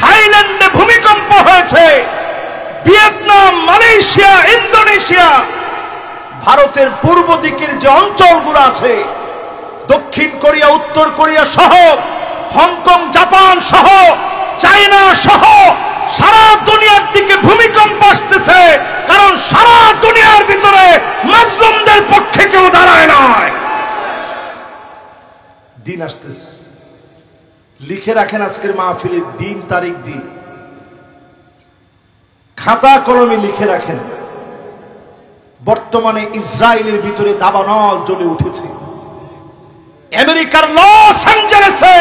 থাইল্যান্ডে ভূমিকম্প হয়েছে, ভিয়েতনাম, মালয়েশিয়া, ইন্দোনেশিয়া, ভারতের পূর্ব দিকের যে অঞ্চলগুলো আছে, দক্ষিণ কোরিয়া, উত্তর কোরিয়া সহ, হংকং, জাপান সহ, চায়না সহ সারা দুনিয়ার দিকে ভূমিকম্প আসতেছে। কারণ সারা দুনিয়ার ভিতরে মুসলিমদের পক্ষে কেউ দাঁড়ায় নাই। দিন আসতেছে, লিখে রাখেন আজকের মাহফিলে দিন তারিখ দিয়ে, খাতা কলমে লিখে রাখেন। বর্তমানে ইসরায়েলের ভিতরে দাবানল জ্বলে উঠেছে। আমেরিকার লস অ্যাঞ্জেলেসে,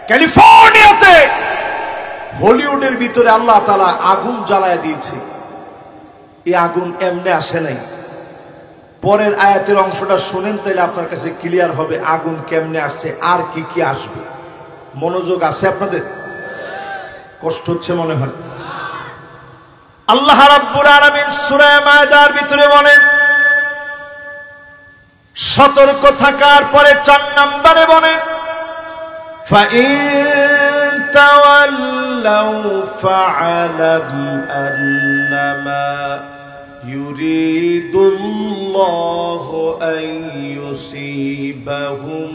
ক্যালিফোর্নিয়াতে, হলিউডের ভিতরে আল্লাহ তাআলা আগুন জ্বালায় দিয়েছে। এই আগুন এমনি আসে নাই। পরের আয়াতের অংশটা শুনেন, তাইলে আপনার কাছে ক্লিয়ার হবে আগুন কেমনে আসছে, আর কি কি আসবে। মনোযোগ আছে আপনাদের? কষ্ট হচ্ছে মনে হয়। আল্লাহ রাব্বুল আলামিন সূরা মায়দার ভিতরে বলেন, সতর্ক থাকার পরে 4 নম্বরে বলেন, ফাইন তাওয়াল্লাউ ফা'আলাম আন্নামা ইউরিদুল্লাহু আন ইউসিবাহুম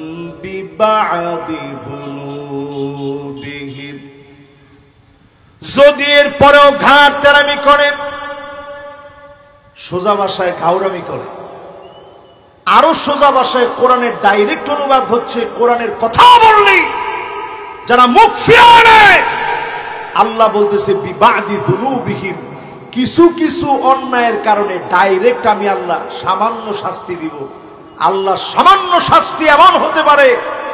বিবা'দি যুনুবিহিম। যদি এর পরেও ঘাট তেরামি করে, সোজা ভাষায় ঘাউরামি করে, আরো সোজা ভাষায় কোরআনের ডাইরেক্ট অনুবাদ হচ্ছে, কোরআনের কথা বললি যারা মুখ ফিরিয়ে নেয়, আল্লাহ বলতেছে বিবাদি যুনুবিহিম, কিছু কিছু অন্যায়ের কারণে ডাইরেক্ট আমি আল্লাহ সামান্য শাস্তি দিব। আল্লাহ সামান্য শাস্তি এমন হতে পারে,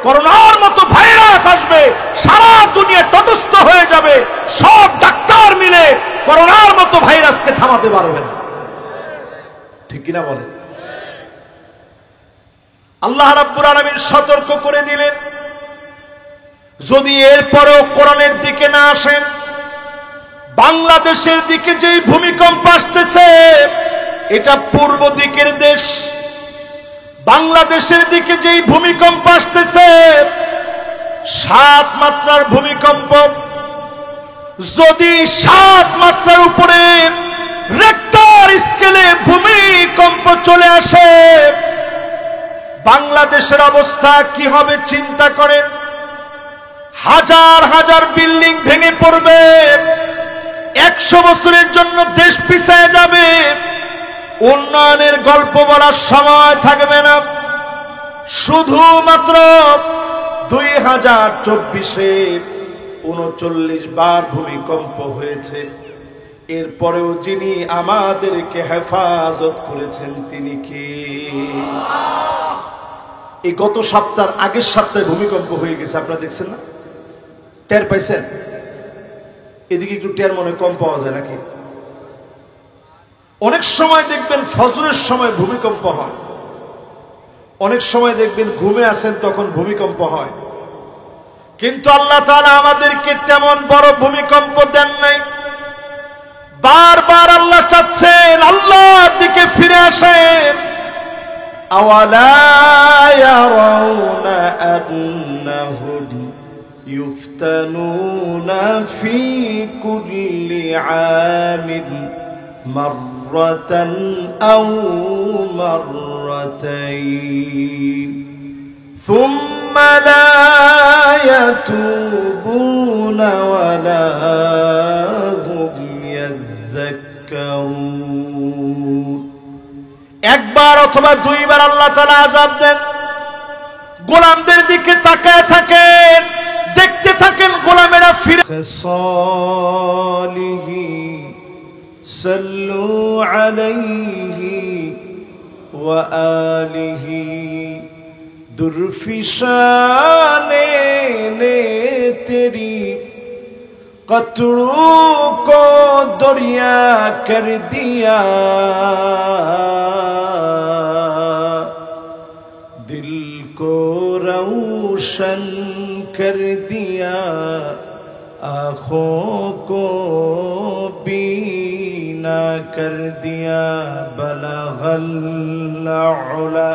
করোনার মতো ভাইরাস আসবে, সারা দুনিয়া তটস্থ হয়ে যাবে, সব ডাক্তার মিলে করোনার মতো ভাইরাসকে থামাতে পারবে না, ঠিক কিনা বলেন? আল্লাহ রাব্বুল আলামিন সতর্ক করে দিলেন, যদি এরপরেও কোরআনের দিকে না আসেন, বাংলাদেশের দিকে যে ভূমিকম্প আসতেছে, এটা পূর্ব দিকের দেশ। বাংলাদেশের দিকে যেই ভূমিকম্প আসতেছে 7 মাত্রার ভূমিকম্প, যদি 7 মাত্রার উপরে রেক্টার স্কেলে ভূমিকম্প চলে আসে, বাংলাদেশের অবস্থা কি হবে চিন্তা করেন। হাজার হাজার বিল্ডিং ভেঙে পড়বে, 100 বছরের জন্য দেশ পিছিয়ে যাবে, উন্নয়নের গল্প বলার সময় থাকবে না। শুধুমাত্র 2024-এ 39 বার ভূমিকম্প হয়েছে। এরপরেও যিনি আমাদেরকে হেফাজত করেছেন তিনি কে? এই গত সপ্তাহ, আগের সপ্তাহে ভূমিকম্প হয়ে গেছে, আপনারা দেখছেন না? টের পাইছেন? এদিকে একটু টের মনে কম পাওয়া যায় নাকি? অনেক সময় দেখবেন ফজরের সময় ভূমিকম্প হয়, অনেক সময় দেখবেন ঘুমে আছেন তখন ভূমিকম্প হয়। কিন্তু আল্লাহ তাআলা আমাদেরকে তেমন বড় ভূমিকম্প দেন নাই। বারবার আল্লাহ চাচ্ছেন আল্লাহর দিকে ফিরে আসেন। আওয়ালা ইয়ারাউনা আন্নাহুম ইফতানুনা ফি কুল্লি আমিন মাররাতান আও মাররাতাইন সুম্মা লা ইয়াতুবুনা ওয়ালা হুম ইয়াযাক্কারুন। একবার অথবা দুইবার আল্লাহ তাআলা আযাব দেন, গোলামদের দিকে তাকায় থাকেন, দেখতে থাকেন গোলামেরা ফিরে। সালিহি সাল্লু আলাইহি ওয়া আলিহি দুরফিশানে নে তেরি कतरों को दरिया कर दिया, दिल को रोशन कर दिया, आँखों को बीना कर दिया। बलगल उला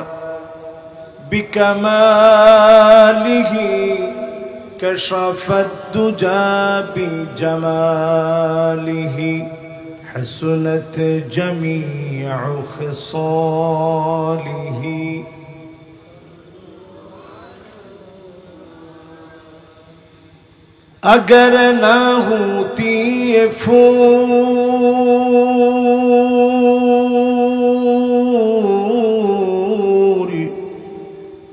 बिकमालिही कशफ दुजा बिजमालिही हसनत जमीउ खिसालिही। अगर न होती ये फूल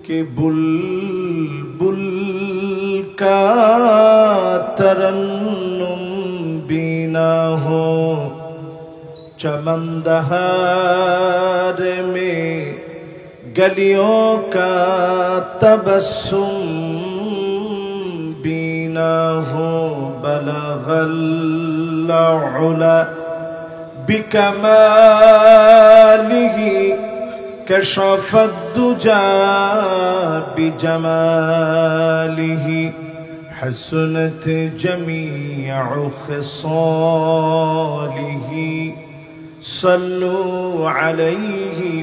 के बुलबुल का तरन्नुम बिना हो, चमनदहार में गलियों का तबस्सुम बिना हो। बलगल उला बिकमालिही कशफत दुजा बिजमालिही हसनत जमीउ खिसालिही सल्लु अलैहि।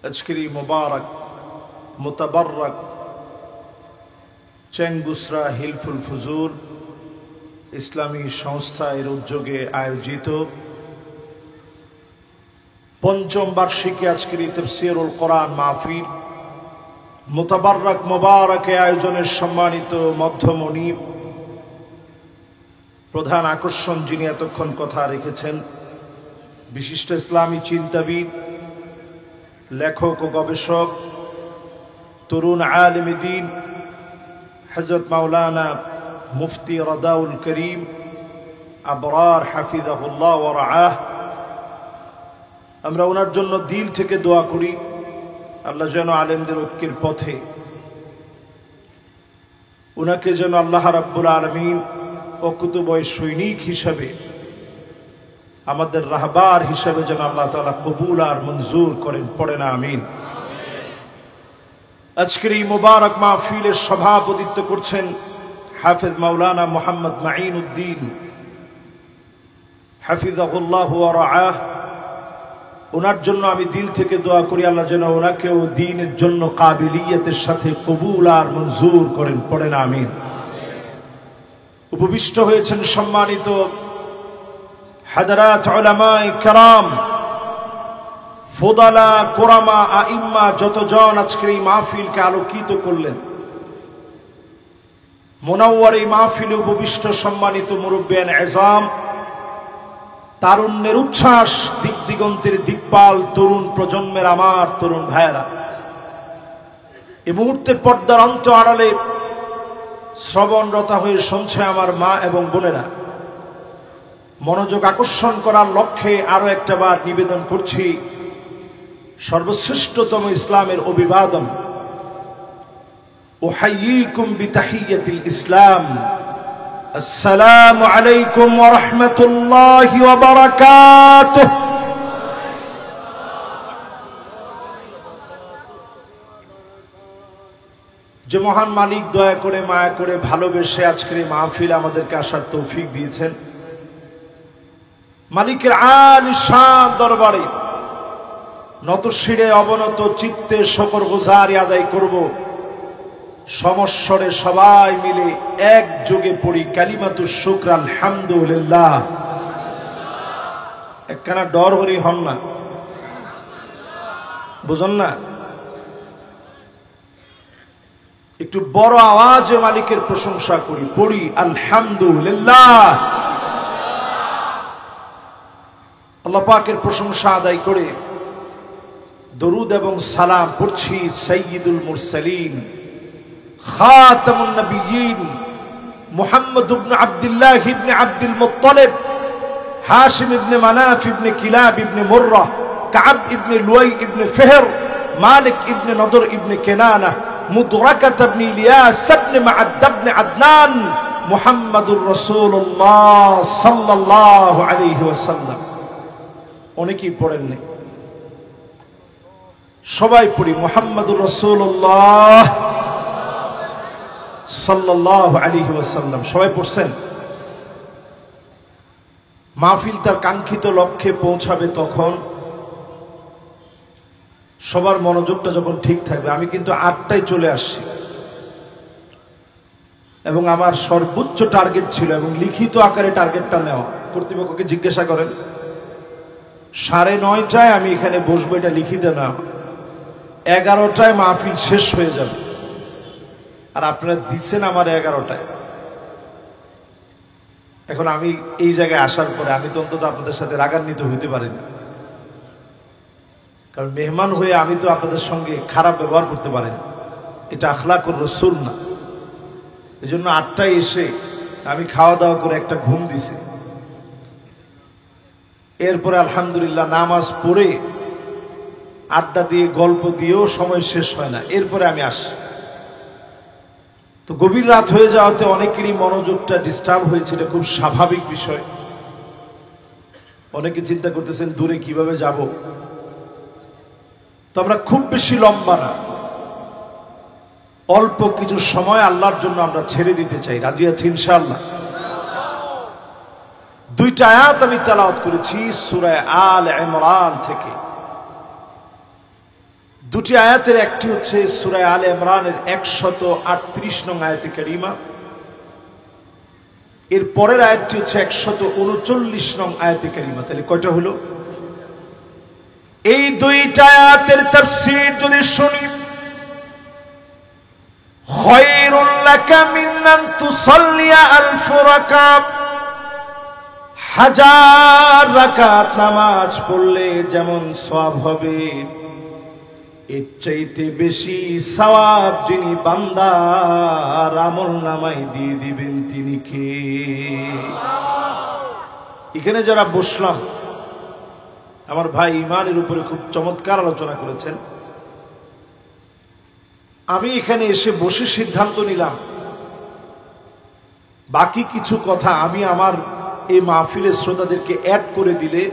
আজকের এই মুবারক মুতাবাররক চেঙ্গুসরা হিলফুল ফুজুল ইসলামী সংস্থা এর উদ্যোগে আয়োজিত পঞ্চম বার্ষিকী আজকের এই তাফসীরুল কোরআন মাহফিল মুতাবাররক মুবারক আয়োজনের সম্মানিত মধ্যমণি প্রধান আকর্ষণ যিনি এতক্ষণ কথা রেখেছেন, বিশিষ্ট ইসলামী চিন্তাবিদ, লেখক ও গবেষক, তরুণ আলেমে দ্বীন হযরত মাওলানা মুফতি রাদাউল করিম আবরার হাফিজাহুল্লাহ ওয়া রাআহ। আমরা ওনার জন্য দিল থেকে দোয়া করি আল্লাহ যেন আলেমদের ঐক্যের পথে ওনাকে যেন আল্লাহ রাব্বুল আলামিন অকুতুবয় সৈনিক হিসাবে, আমাদের রাহবার হিসাবে যেন আল্লাহ তাআলা কবুল আর মঞ্জুর করেন। পড়ে না আমিন। আজকের এই মুবারক মাহফিলের সভাপতিত্ব করছেন হাফেজ মাওলানা মুহাম্মদ মাঈন উদ্দিন হাফিজাহুল্লাহ ওয়া রাআহ। ওনার জন্য আমি দিল থেকে দোয়া করি আল্লাহ যেন ওনাকেও দ্বীনের জন্য কাবিলিয়তের সাথে কবুল আর মঞ্জুর করেন। পড়ে না আমিন। উপবিষ্ট হয়েছেন সম্মানিত হাদারাত উলামায়ে কেরাম, ফুদালা, কোরামা, আইম্মা, যতজন আজকের এই মাহফিলকে আলোকিত করলেন। মুনাওয়ার এই মাহফিলে উপবিষ্ট সম্মানিত মুরব্বিয়ান এজাম, তারুণ্যের উচ্ছ্বাস, দিক দিগন্তের দিকপাল তরুণ প্রজন্মের আমার তরুণ ভাইয়েরা, এই মুহূর্তে পর্দার অন্ত আড়ালে শ্রবণরতা হয়ে শুনছে আমার মা এবং বোনেরা, মনোযোগ আকর্ষণ করার লক্ষ্যে আরো একটা বার নিবেদন করছি সর্বশ্রেষ্ঠতম ইসলামের অভিবাদন, উহাইয়িকুম বিতাহিয়াতিল ইসলাম, আসসালামু আলাইকুম ওয়া রাহমাতুল্লাহি ওয়া বারাকাতুহু। যে মহান মালিক দয়া করে মায়া করে ভালোবেসে আজকের এই মাহফিল আমাদেরকে আসার তৌফিক দিয়েছেন, মালিকের আলিশান দরবারে নতশিরে অবনত চিত্তে শুকরগুজারি আদায় করব। সমস্বরে সবাই মিলে একযোগে পড়ি কালিমাতুশ শুকর আলহামদুলিল্লাহ। একখানা ডর হরি হন না, বুঝুন না, একটু বড় আওয়াজে মালিকের প্রশংসা করি, পড়ি আলহামদুলিল্লাহ। আল্লাহ পাকের প্রশংসা আদায় করে দরুদ এবং সালাম পড়ছি সাইয়্যিদুল মুরসালিন খাতামুন নবিয়্যিন মুহাম্মদ ইবনে আব্দুল্লাহ ইবনে আব্দুল মুত্তালিব হাশিম ইবনে মানাফ ইবনে কিলাব ইবনে মুররা কাব ইবনে লুয়াই ইবনে ফিহর মালিক ইবনে নদর ইবনে কেনানা মুদরাকাত ইবনে ইলিয়াস ইবনে মাআদ ইবনে আদনান মুহাম্মাদুর রাসূলুল্লাহ সাল্লাল্লাহু আলাইহি ওয়াসাল্লাম। অনেকেই পড়েন নাই, সবাই পড়ি মুহাম্মাদুর রাসূলুল্লাহ সাল্লাল্লাহু আলাইহি ওয়াসাল্লাম। সবাই পড়ছেন? মাহফিল তার কাঙ্ক্ষিত লক্ষ্যে পৌঁছাবে তখন, সবার মনোযোগটা যখন ঠিক থাকবে। আমি কিন্তু 8টায় চলে আসছি এবং আমার সর্বোচ্চ টার্গেট ছিল এবং লিখিত আকারে টার্গেটটা নেওয়া। কর্তৃপক্ষকে জিজ্ঞাসা করেন, 9:30টায় আমি এখানে বসবো, এটা লিখিতে না। 11টায় মাহফিল শেষ হয়ে যাবে, আর আপনারা দিচ্ছেন আমার 11টায়। এখন আমি এই জায়গায় আসার পরে আমি তো অন্তত আপনাদের সাথে রাগান্বিত হইতে পারি না, কারণ মেহমান হয়ে আমি তো আপনাদের সঙ্গে খারাপ ব্যবহার করতে পারি না, এটা আখলাকুর রাসূল না। এই জন্য 8টায় এসে আমি খাওয়া দাওয়া করে একটা ঘুম দিছি। এরপরে আলহামদুলিল্লাহ নামাজ পড়ে আড্ডা দিয়ে গল্প দিয়েও সময় শেষ হয় না, এরপরে আমি আসি। তো গভীর রাত হয়ে যাওয়াতে অনেকেরই মনোযোগটা ডিস্টার্ব হয়েছে, এটা খুব স্বাভাবিক বিষয়। অনেকে চিন্তা করতেছেন দূরে কিভাবে যাব। তো আমরা খুব বেশি লম্বা না, অল্প কিছু সময় আল্লাহর জন্য আমরা ছেড়ে দিতে চাই। রাজি আছি ইনশাআল্লাহ? 2টা আয়াত আমি তেলাওয়াত করেছি সূরা আলে ইমরান থেকে। 2টি আয়াতের একটি হচ্ছে সূরা আলে ইমরানের 138 নং আয়াতে কারিমা, এর পরের আয়াতটি হচ্ছে 139 নং আয়াতে কারিমা। তাহলে কয়টা হলো? এই 2টা আয়াতের তাফসীর যদি শুনি, খায়রুল লাকা মিন আন তুসাল্লিয়া আলফ রাকাত, 1000 রাকাত নামাজ পড়লে যেমন সওয়াব হবে, এর চাইতে বেশি সওয়াব যিনি বান্দার আমলনামায় দিয়ে দিবেন তিনি কে? এখানে যারা বসলাম, আমার ভাই ইমানের উপরে খুব চমৎকার আলোচনা করেছেন। আমি এখানে এসে বসে সিদ্ধান্ত নিলাম বাকি কিছু কথা আমি আমার এই মাহফিলের শ্রোতাদেরকে অ্যাড করে দিলে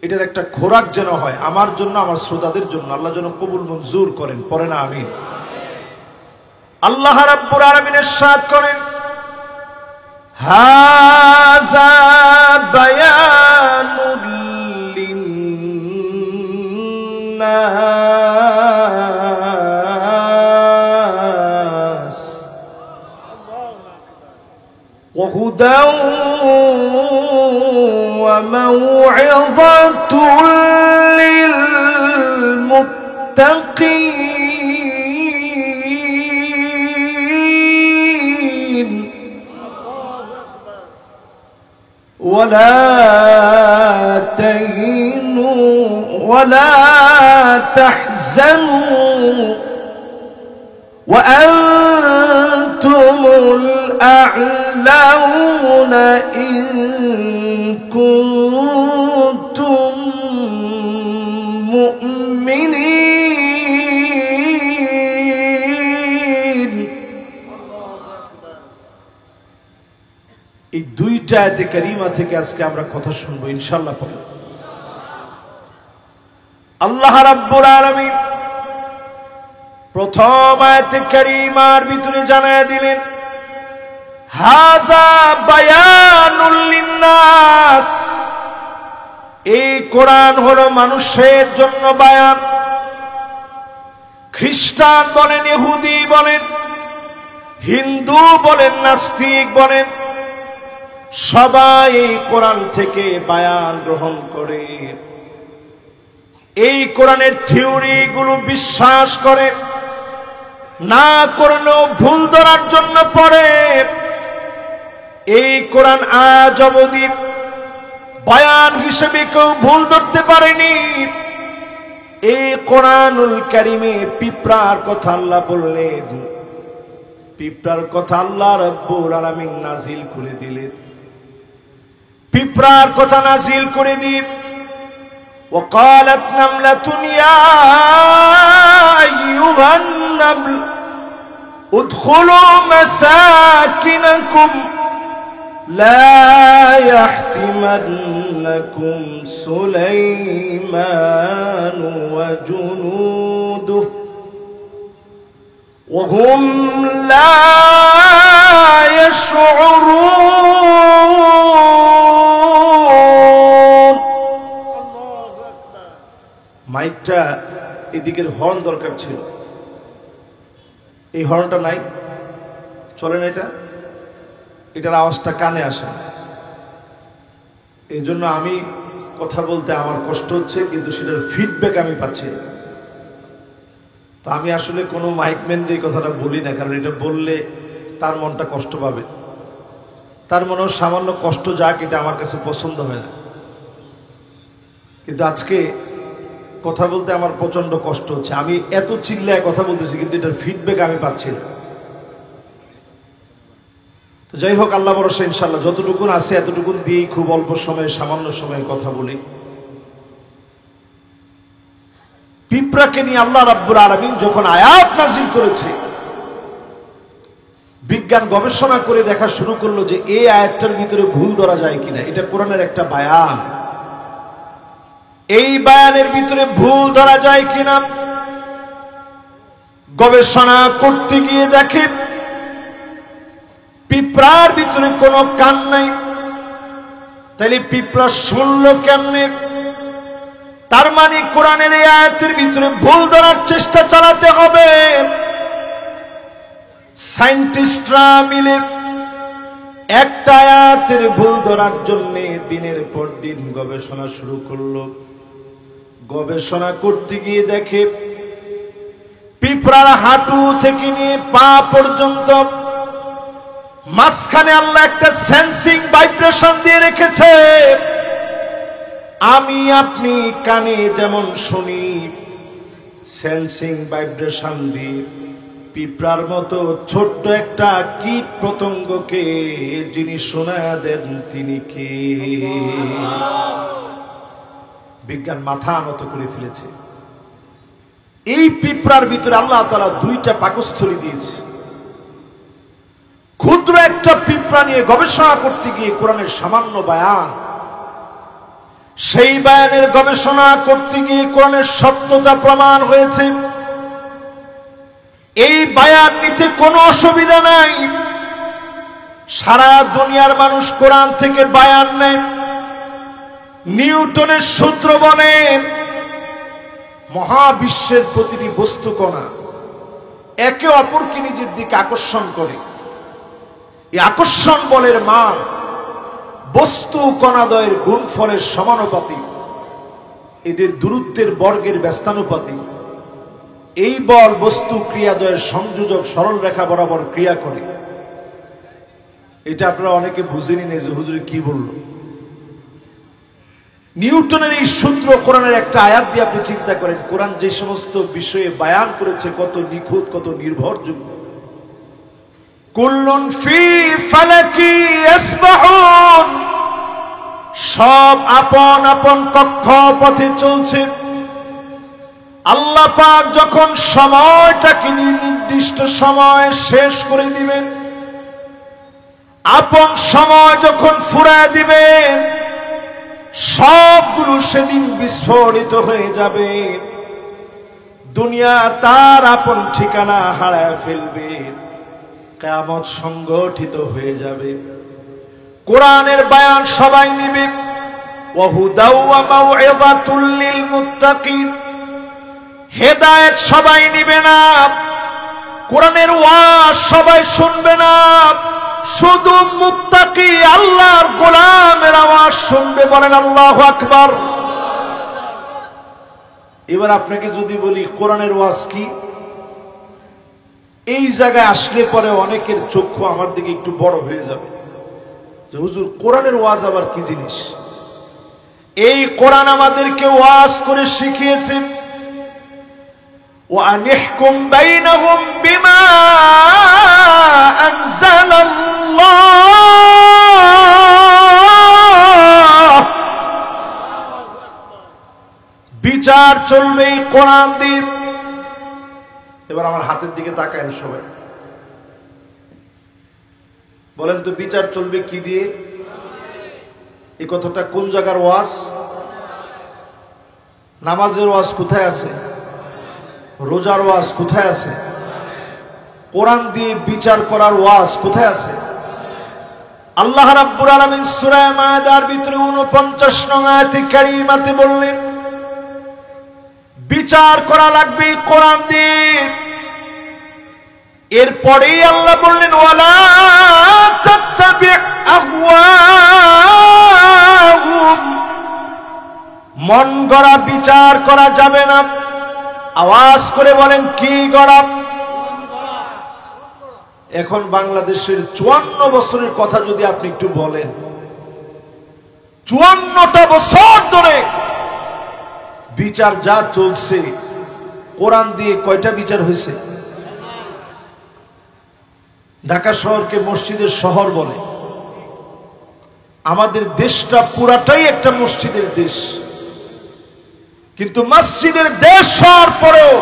এটার একটা খোরাক যেন হয় আমার জন্য, আমার শ্রোতাদের জন্য। আল্লাহ যেন কবুল মঞ্জুর করেন, পড়ে না আমিন। আল্লাহ রাব্বুল আলামিন ইরশাদ করেন, হাযা বায়ানুল লিন্নাস ওয়া হুদাও وموعظة للمتقين ولا تهنوا ولا تحزنوا وأنتم الأعلون إن كنتم مؤمنين। এই 2টা আয়াতে কারিমা থেকে আজকে আমরা কথা শুনবো ইনশাআল্লাহ। পড়ে আল্লাহ রাব্বুল আলামিন প্রথম আয়াতে কারীমার ভিতরে জানায় দিলেন হাযা বায়ানুল লিন্নাস, এই কোরআন হলো মানুষের জন্য বায়ান। খ্রিস্টান বলেন, ইহুদি বলেন, হিন্দু বলেন, নাস্তিক বলেন, সবাই এই কোরআন থেকে বায়ান গ্রহণ করে, এই কোরআনের থিওরি গুলো বিশ্বাস করে, না করলেও ভুল ধরার জন্য পড়ে। এই কোরআন আজ অবধি বয়ান হিসেবে কেউ ভুল ধরতে পারেনি। এই কোরআনুল কারীমে পিঁপড়ার কথা আল্লাহ বললেন, পিঁপড়ার কথা আল্লাহ রাব্বুল আলামিন নাজিল করে দিলেন। পিঁপড়ার কথা নাজিল করে দিয়ে وقالت نملة يا أيها النمل ادخلوا مساكنكم لا يحطمنكم سليمان وجنوده وهم لا يشعرون। মাইকটা এদিকের হর্ন দরকার ছিল, এই হর্নটা নাই, চলে না, এটার আওয়াজটা কানে আসে। এই জন্য আমি কথা বলতে আমার কষ্ট হচ্ছে, কিন্তু সেটার ফিডব্যাক আমি পাচ্ছি। তো আমি আসলে কোনো মাইকম্যানের এই কথাটা বলি না, কারণ এটা বললে তার মনটা কষ্ট পাবে। তার মনেও সামান্য কষ্ট যাক, এটা আমার কাছে পছন্দ হয় না। কিন্তু আজকে কথা বলতে আমার প্রচন্ড কষ্ট হচ্ছে। আমি এত চিল্লায় কথা বলতেছি, কিন্তু এটার ফিডব্যাক আমি পাচ্ছি না। তো যাই হোক, আল্লাহ ভরসা, ইনশাআল্লাহ যতটুকুন আছে এতটুকুন দিয়েই খুব অল্প সময়ে, সামান্য সময়ে কথা বলি। পিঁপড়াকে নিয়ে আল্লাহ রাব্বুল আলামিন যখন আয়াত নাযিল করেছে, বিজ্ঞান গবেষণা করে দেখা শুরু করলো যে এই আয়াতটার ভিতরে ভুল ধরা যায় কিনা। এটা কোরআনের একটা বায়ান, এই বায়ানের ভিতরে ভুল ধরা যায় কিনা গবেষণা করতে গিয়ে দেখে পিঁপড়ার ভিতরে কোনো কান নাই। তাহলে পিঁপড়া শুনলো কেমনে? তার মানে কোরআনের এই আয়াতের ভিতরে ভুল ধরার চেষ্টা চালাতে হবে। সায়েন্টিস্টরা মিলে একটা আয়াতের ভুল ধরার জন্য দিনের পর দিন গবেষণা শুরু করলো। গবেষণা করতে গিয়ে দেখে পিঁপড়ার হাঁটু থেকে নিয়ে পা পর্যন্ত মাঝখানে আল্লাহ একটা সেন্সিং ভাইব্রেশন দিয়ে রেখেছে। আমি আপনি কানে যেমন শুনি, সেন্সিং ভাইব্রেশন দিয়ে পিঁপড়ার মতো ছোট্ট একটা কীট পতঙ্গকে যিনি শোনা দেন তিনি কে? বিজ্ঞান মাথা নত করে ফেলেছে। এই পিঁপড়ার ভিতরে আল্লাহ তাআলা দুইটা পাকস্থলী দিয়েছে। ক্ষুদ্র একটা পিঁপড়া নিয়ে গবেষণা করতে গিয়ে কোরআনের সামান্য বায়ান, সেই বায়ানের গবেষণা করতে গিয়ে কোরআনের সত্যতা প্রমাণ হয়েছে। এই বায়ান নিতে কোনো অসুবিধা নাই। সারা দুনিয়ার মানুষ কোরআন থেকে বায়ান নেয়। নিউটনের সূত্র বলেন, মহাবিশ্বের প্রতিটি বস্তু কণা একে অপরকে নিজের দিকে আকর্ষণ করে। এই আকর্ষণ বলের মান বস্তু কণাদ্বয়ের গুণফলের সমানুপাতিক, এদের দূরত্বের বর্গের ব্যস্তানুপাতিক। এই বল বস্তু ক্রিয়াদ্বয়ের সংযোজক সরল রেখা বরাবর ক্রিয়া করে। এটা আপনারা অনেকে বুঝেনি না যে হুজুর কি বলল। নিউটনের এই সূত্র কোরআনের একটা আয়াত দিয়ে আপনি চিন্তা করেন, কোরআন যে সমস্ত বিষয়ে বায়ান করেছে কত নিখুঁত, কত নির্ভরযোগ্য। কুল্লুন ফি ফালাকি ইয়াসবাহুন, সব আপন আপন কক্ষপথে চলছে। আল্লাহ পাক যখন সময়টাকে নির্দিষ্ট সময় শেষ করে দিবেন, আপন সময় যখন ফুরায় দিবেন, সবগুলো সেদিন বিস্ফোরিত হয়ে যাবে। দুনিয়া তার আপন ঠিকানা হারায় ফেলবে, কিয়ামত সংগঠিত হয়ে যাবে। কোরআনের বয়ান সবাই নিবে, ওয়া হুদাও ওয়া মাউইযাতুল লিল মুত্তাকিন, হেদায়েত সবাই নিবে না, কোরআনের ওয়াজ সবাই শুনবে না, শুধু মুত্তাকি আল্লাহর গোলামের আওয়াজ শুনবে। বলেন আল্লাহু আকবার। এবার আপনাকে যদি বলি কোরআনের ওয়াজ কি, এই জায়গায় আসলে পরে অনেকের চক্ষু আমার দিকে একটু বড় হয়ে যাবে যে হুজুর কোরআনের ওয়াজ আবার কি জিনিস। এই কোরআন আমাদেরকে ওয়াজ করে শিখিয়েছে, ওয়া আনিহকুম বাইনাহুম বিমা আনজালাল্লাহ, বিচার চলবে এই কোরআন দিয়ে। এবার আমার হাতের দিকে তাকায়েন সবাই, বলেন তো বিচার চলবে কি দিয়ে? এই কথাটা কোন জায়গার ওয়াজ? নামাজের ওয়াজ কোথায় আছে? রোজার ওয়াজ কোথায় আছে? কোরআন দিয়ে বিচার করার ওয়াজ কোথায় আছে? আল্লাহ রাব্বুল আলামিন সূরা মায়দার ভিতরে 49 নং আয়াতে কারিমাতে বললেন বিচার করা লাগবে কোরআন দিয়ে। এরপরেই আল্লাহ বললেন ওয়ালা তাত্তাবি আহওয়াহুম, মন গড়া বিচার করা যাবে না। আওয়াজ করে বলেন কি গড়া? এখন বাংলাদেশের 54 বছরের কথা যদি আপনি একটু বলেন, 54টা বছর ধরে বিচার যা চলছে, কোরআন দিয়ে কয়টা বিচার হয়েছে? ঢাকা শহরকে মসজিদের শহর বলে, আমাদের দেশটা পুরাটাই একটা মসজিদের দেশ, কিন্তু মসজিদের দেশ হওয়ার পরেও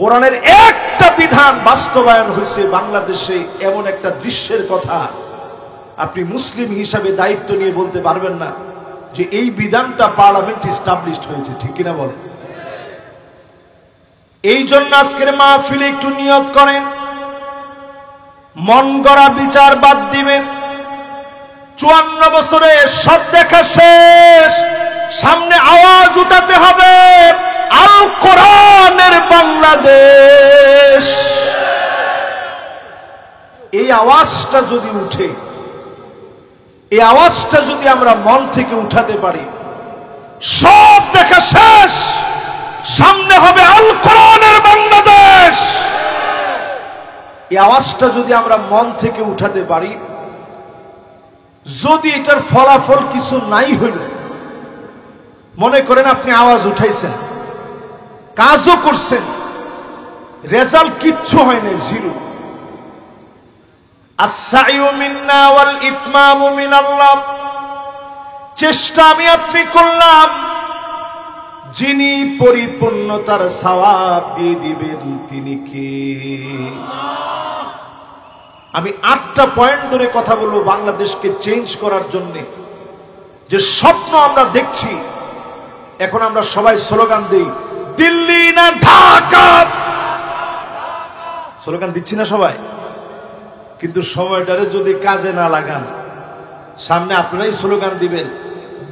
কোরআনের একটা বিধান বাস্তবায়ন হয়েছে বাংলাদেশে। এমন একটা দৃশ্যের কথা আপনি মুসলিম হিসাবে দায়িত্ব নিয়ে বলতে পারবেন না যে এই বিধানটা পার্লামেন্টে এস্টাবলিশড হয়েছে, ঠিক কিনা বলেন? এই জন্য আজকের মাহফিলে একটু নিয়ত করেন, মন গড়া বিচার বাদ দিবেন। 54 বছরে সব দেখা শেষ, সামনে আওয়াজ উঠাতে হবে আল কোরআনের বাংলাদেশ। এই আওয়াজটা যদি উঠে, এই আওয়াজটা যদি আমরা মন থেকে উঠাতে পারি, সব দেখা শেষ, সামনে হবে আল কোরআনের বাংলাদেশ। এই আওয়াজটা যদি আমরা মন থেকে উঠাতে পারি, যদি এটার ফলাফল কিছু নাই হইল, মনে করেন আপনি আওয়াজ উঠাইছেন, কাজও করছেন, রেজাল্ট কিচ্ছু হয় না, জিরো। আস-সাইয়ু মিন্না ওয়াল ইতমামু মিনাল্লাহ, চেষ্টা আমি আপনি করলাম, যিনি পরিপূর্ণতার সওয়াব দিয়ে দিবেন তিনি কে? আমি 8টা পয়েন্ট ধরে কথা বলবো বাংলাদেশকে চেঞ্জ করার জন্য। যে স্বপ্ন আমরা দেখছি, এখন আমরা সবাই স্লোগান দিই, দিল্লি না ঢাকা, স্লোগান দিচ্ছি না সবাই? কিন্তু সময়টারে যদি কাজে না লাগান, সামনে আপনারাই স্লোগান দিবেন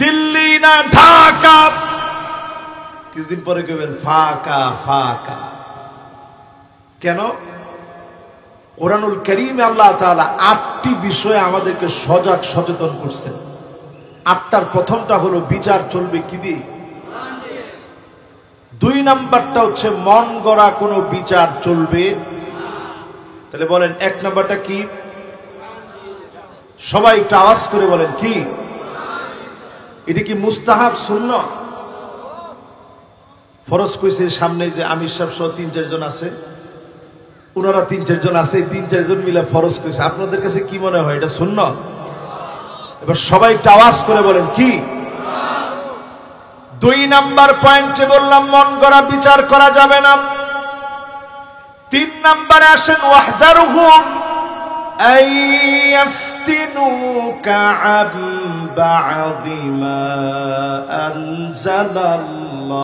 দিল্লি না ঢাকা, কিছুদিন পরে কইবেন ফাঁকা ফাঁকা। কেন? কোরআনুল কারীমে আল্লাহ তাআলা 8টি বিষয়ে আমাদেরকে সজাগ সচেতন করছেন। 8টার প্রথমটা হলো বিচার চলবে কি দিয়ে? 2 নাম্বারটা হচ্ছে মন গড়া কোনো বিচার চলবে। তাহলে বলেন 1 নাম্বারটা কি? সবাই একটু আওয়াজ করে বলেন কি? এটা কি মুস্তাহাব সুন্নাত? ফরজ কইছে সামনে যে আমির সাহেব সহ 3-4 জন আছে, ওনারা 3-4 জন আছে, 3-4 জন মিলে ফরজ কইছে। আপনাদের কাছে কি মনে হয় এটা সুন্নাত? এবার সবাই একটু আওয়াজ করে বলেন কি? 2 নাম্বার পয়েন্টে বললাম মন গড়া বিচার করা যাবে না। 3 নাম্বারে আসেন ওয়াহদারহুম আইয়াফতিনুকা আন বা'দি মা আনজালাল্লাহ।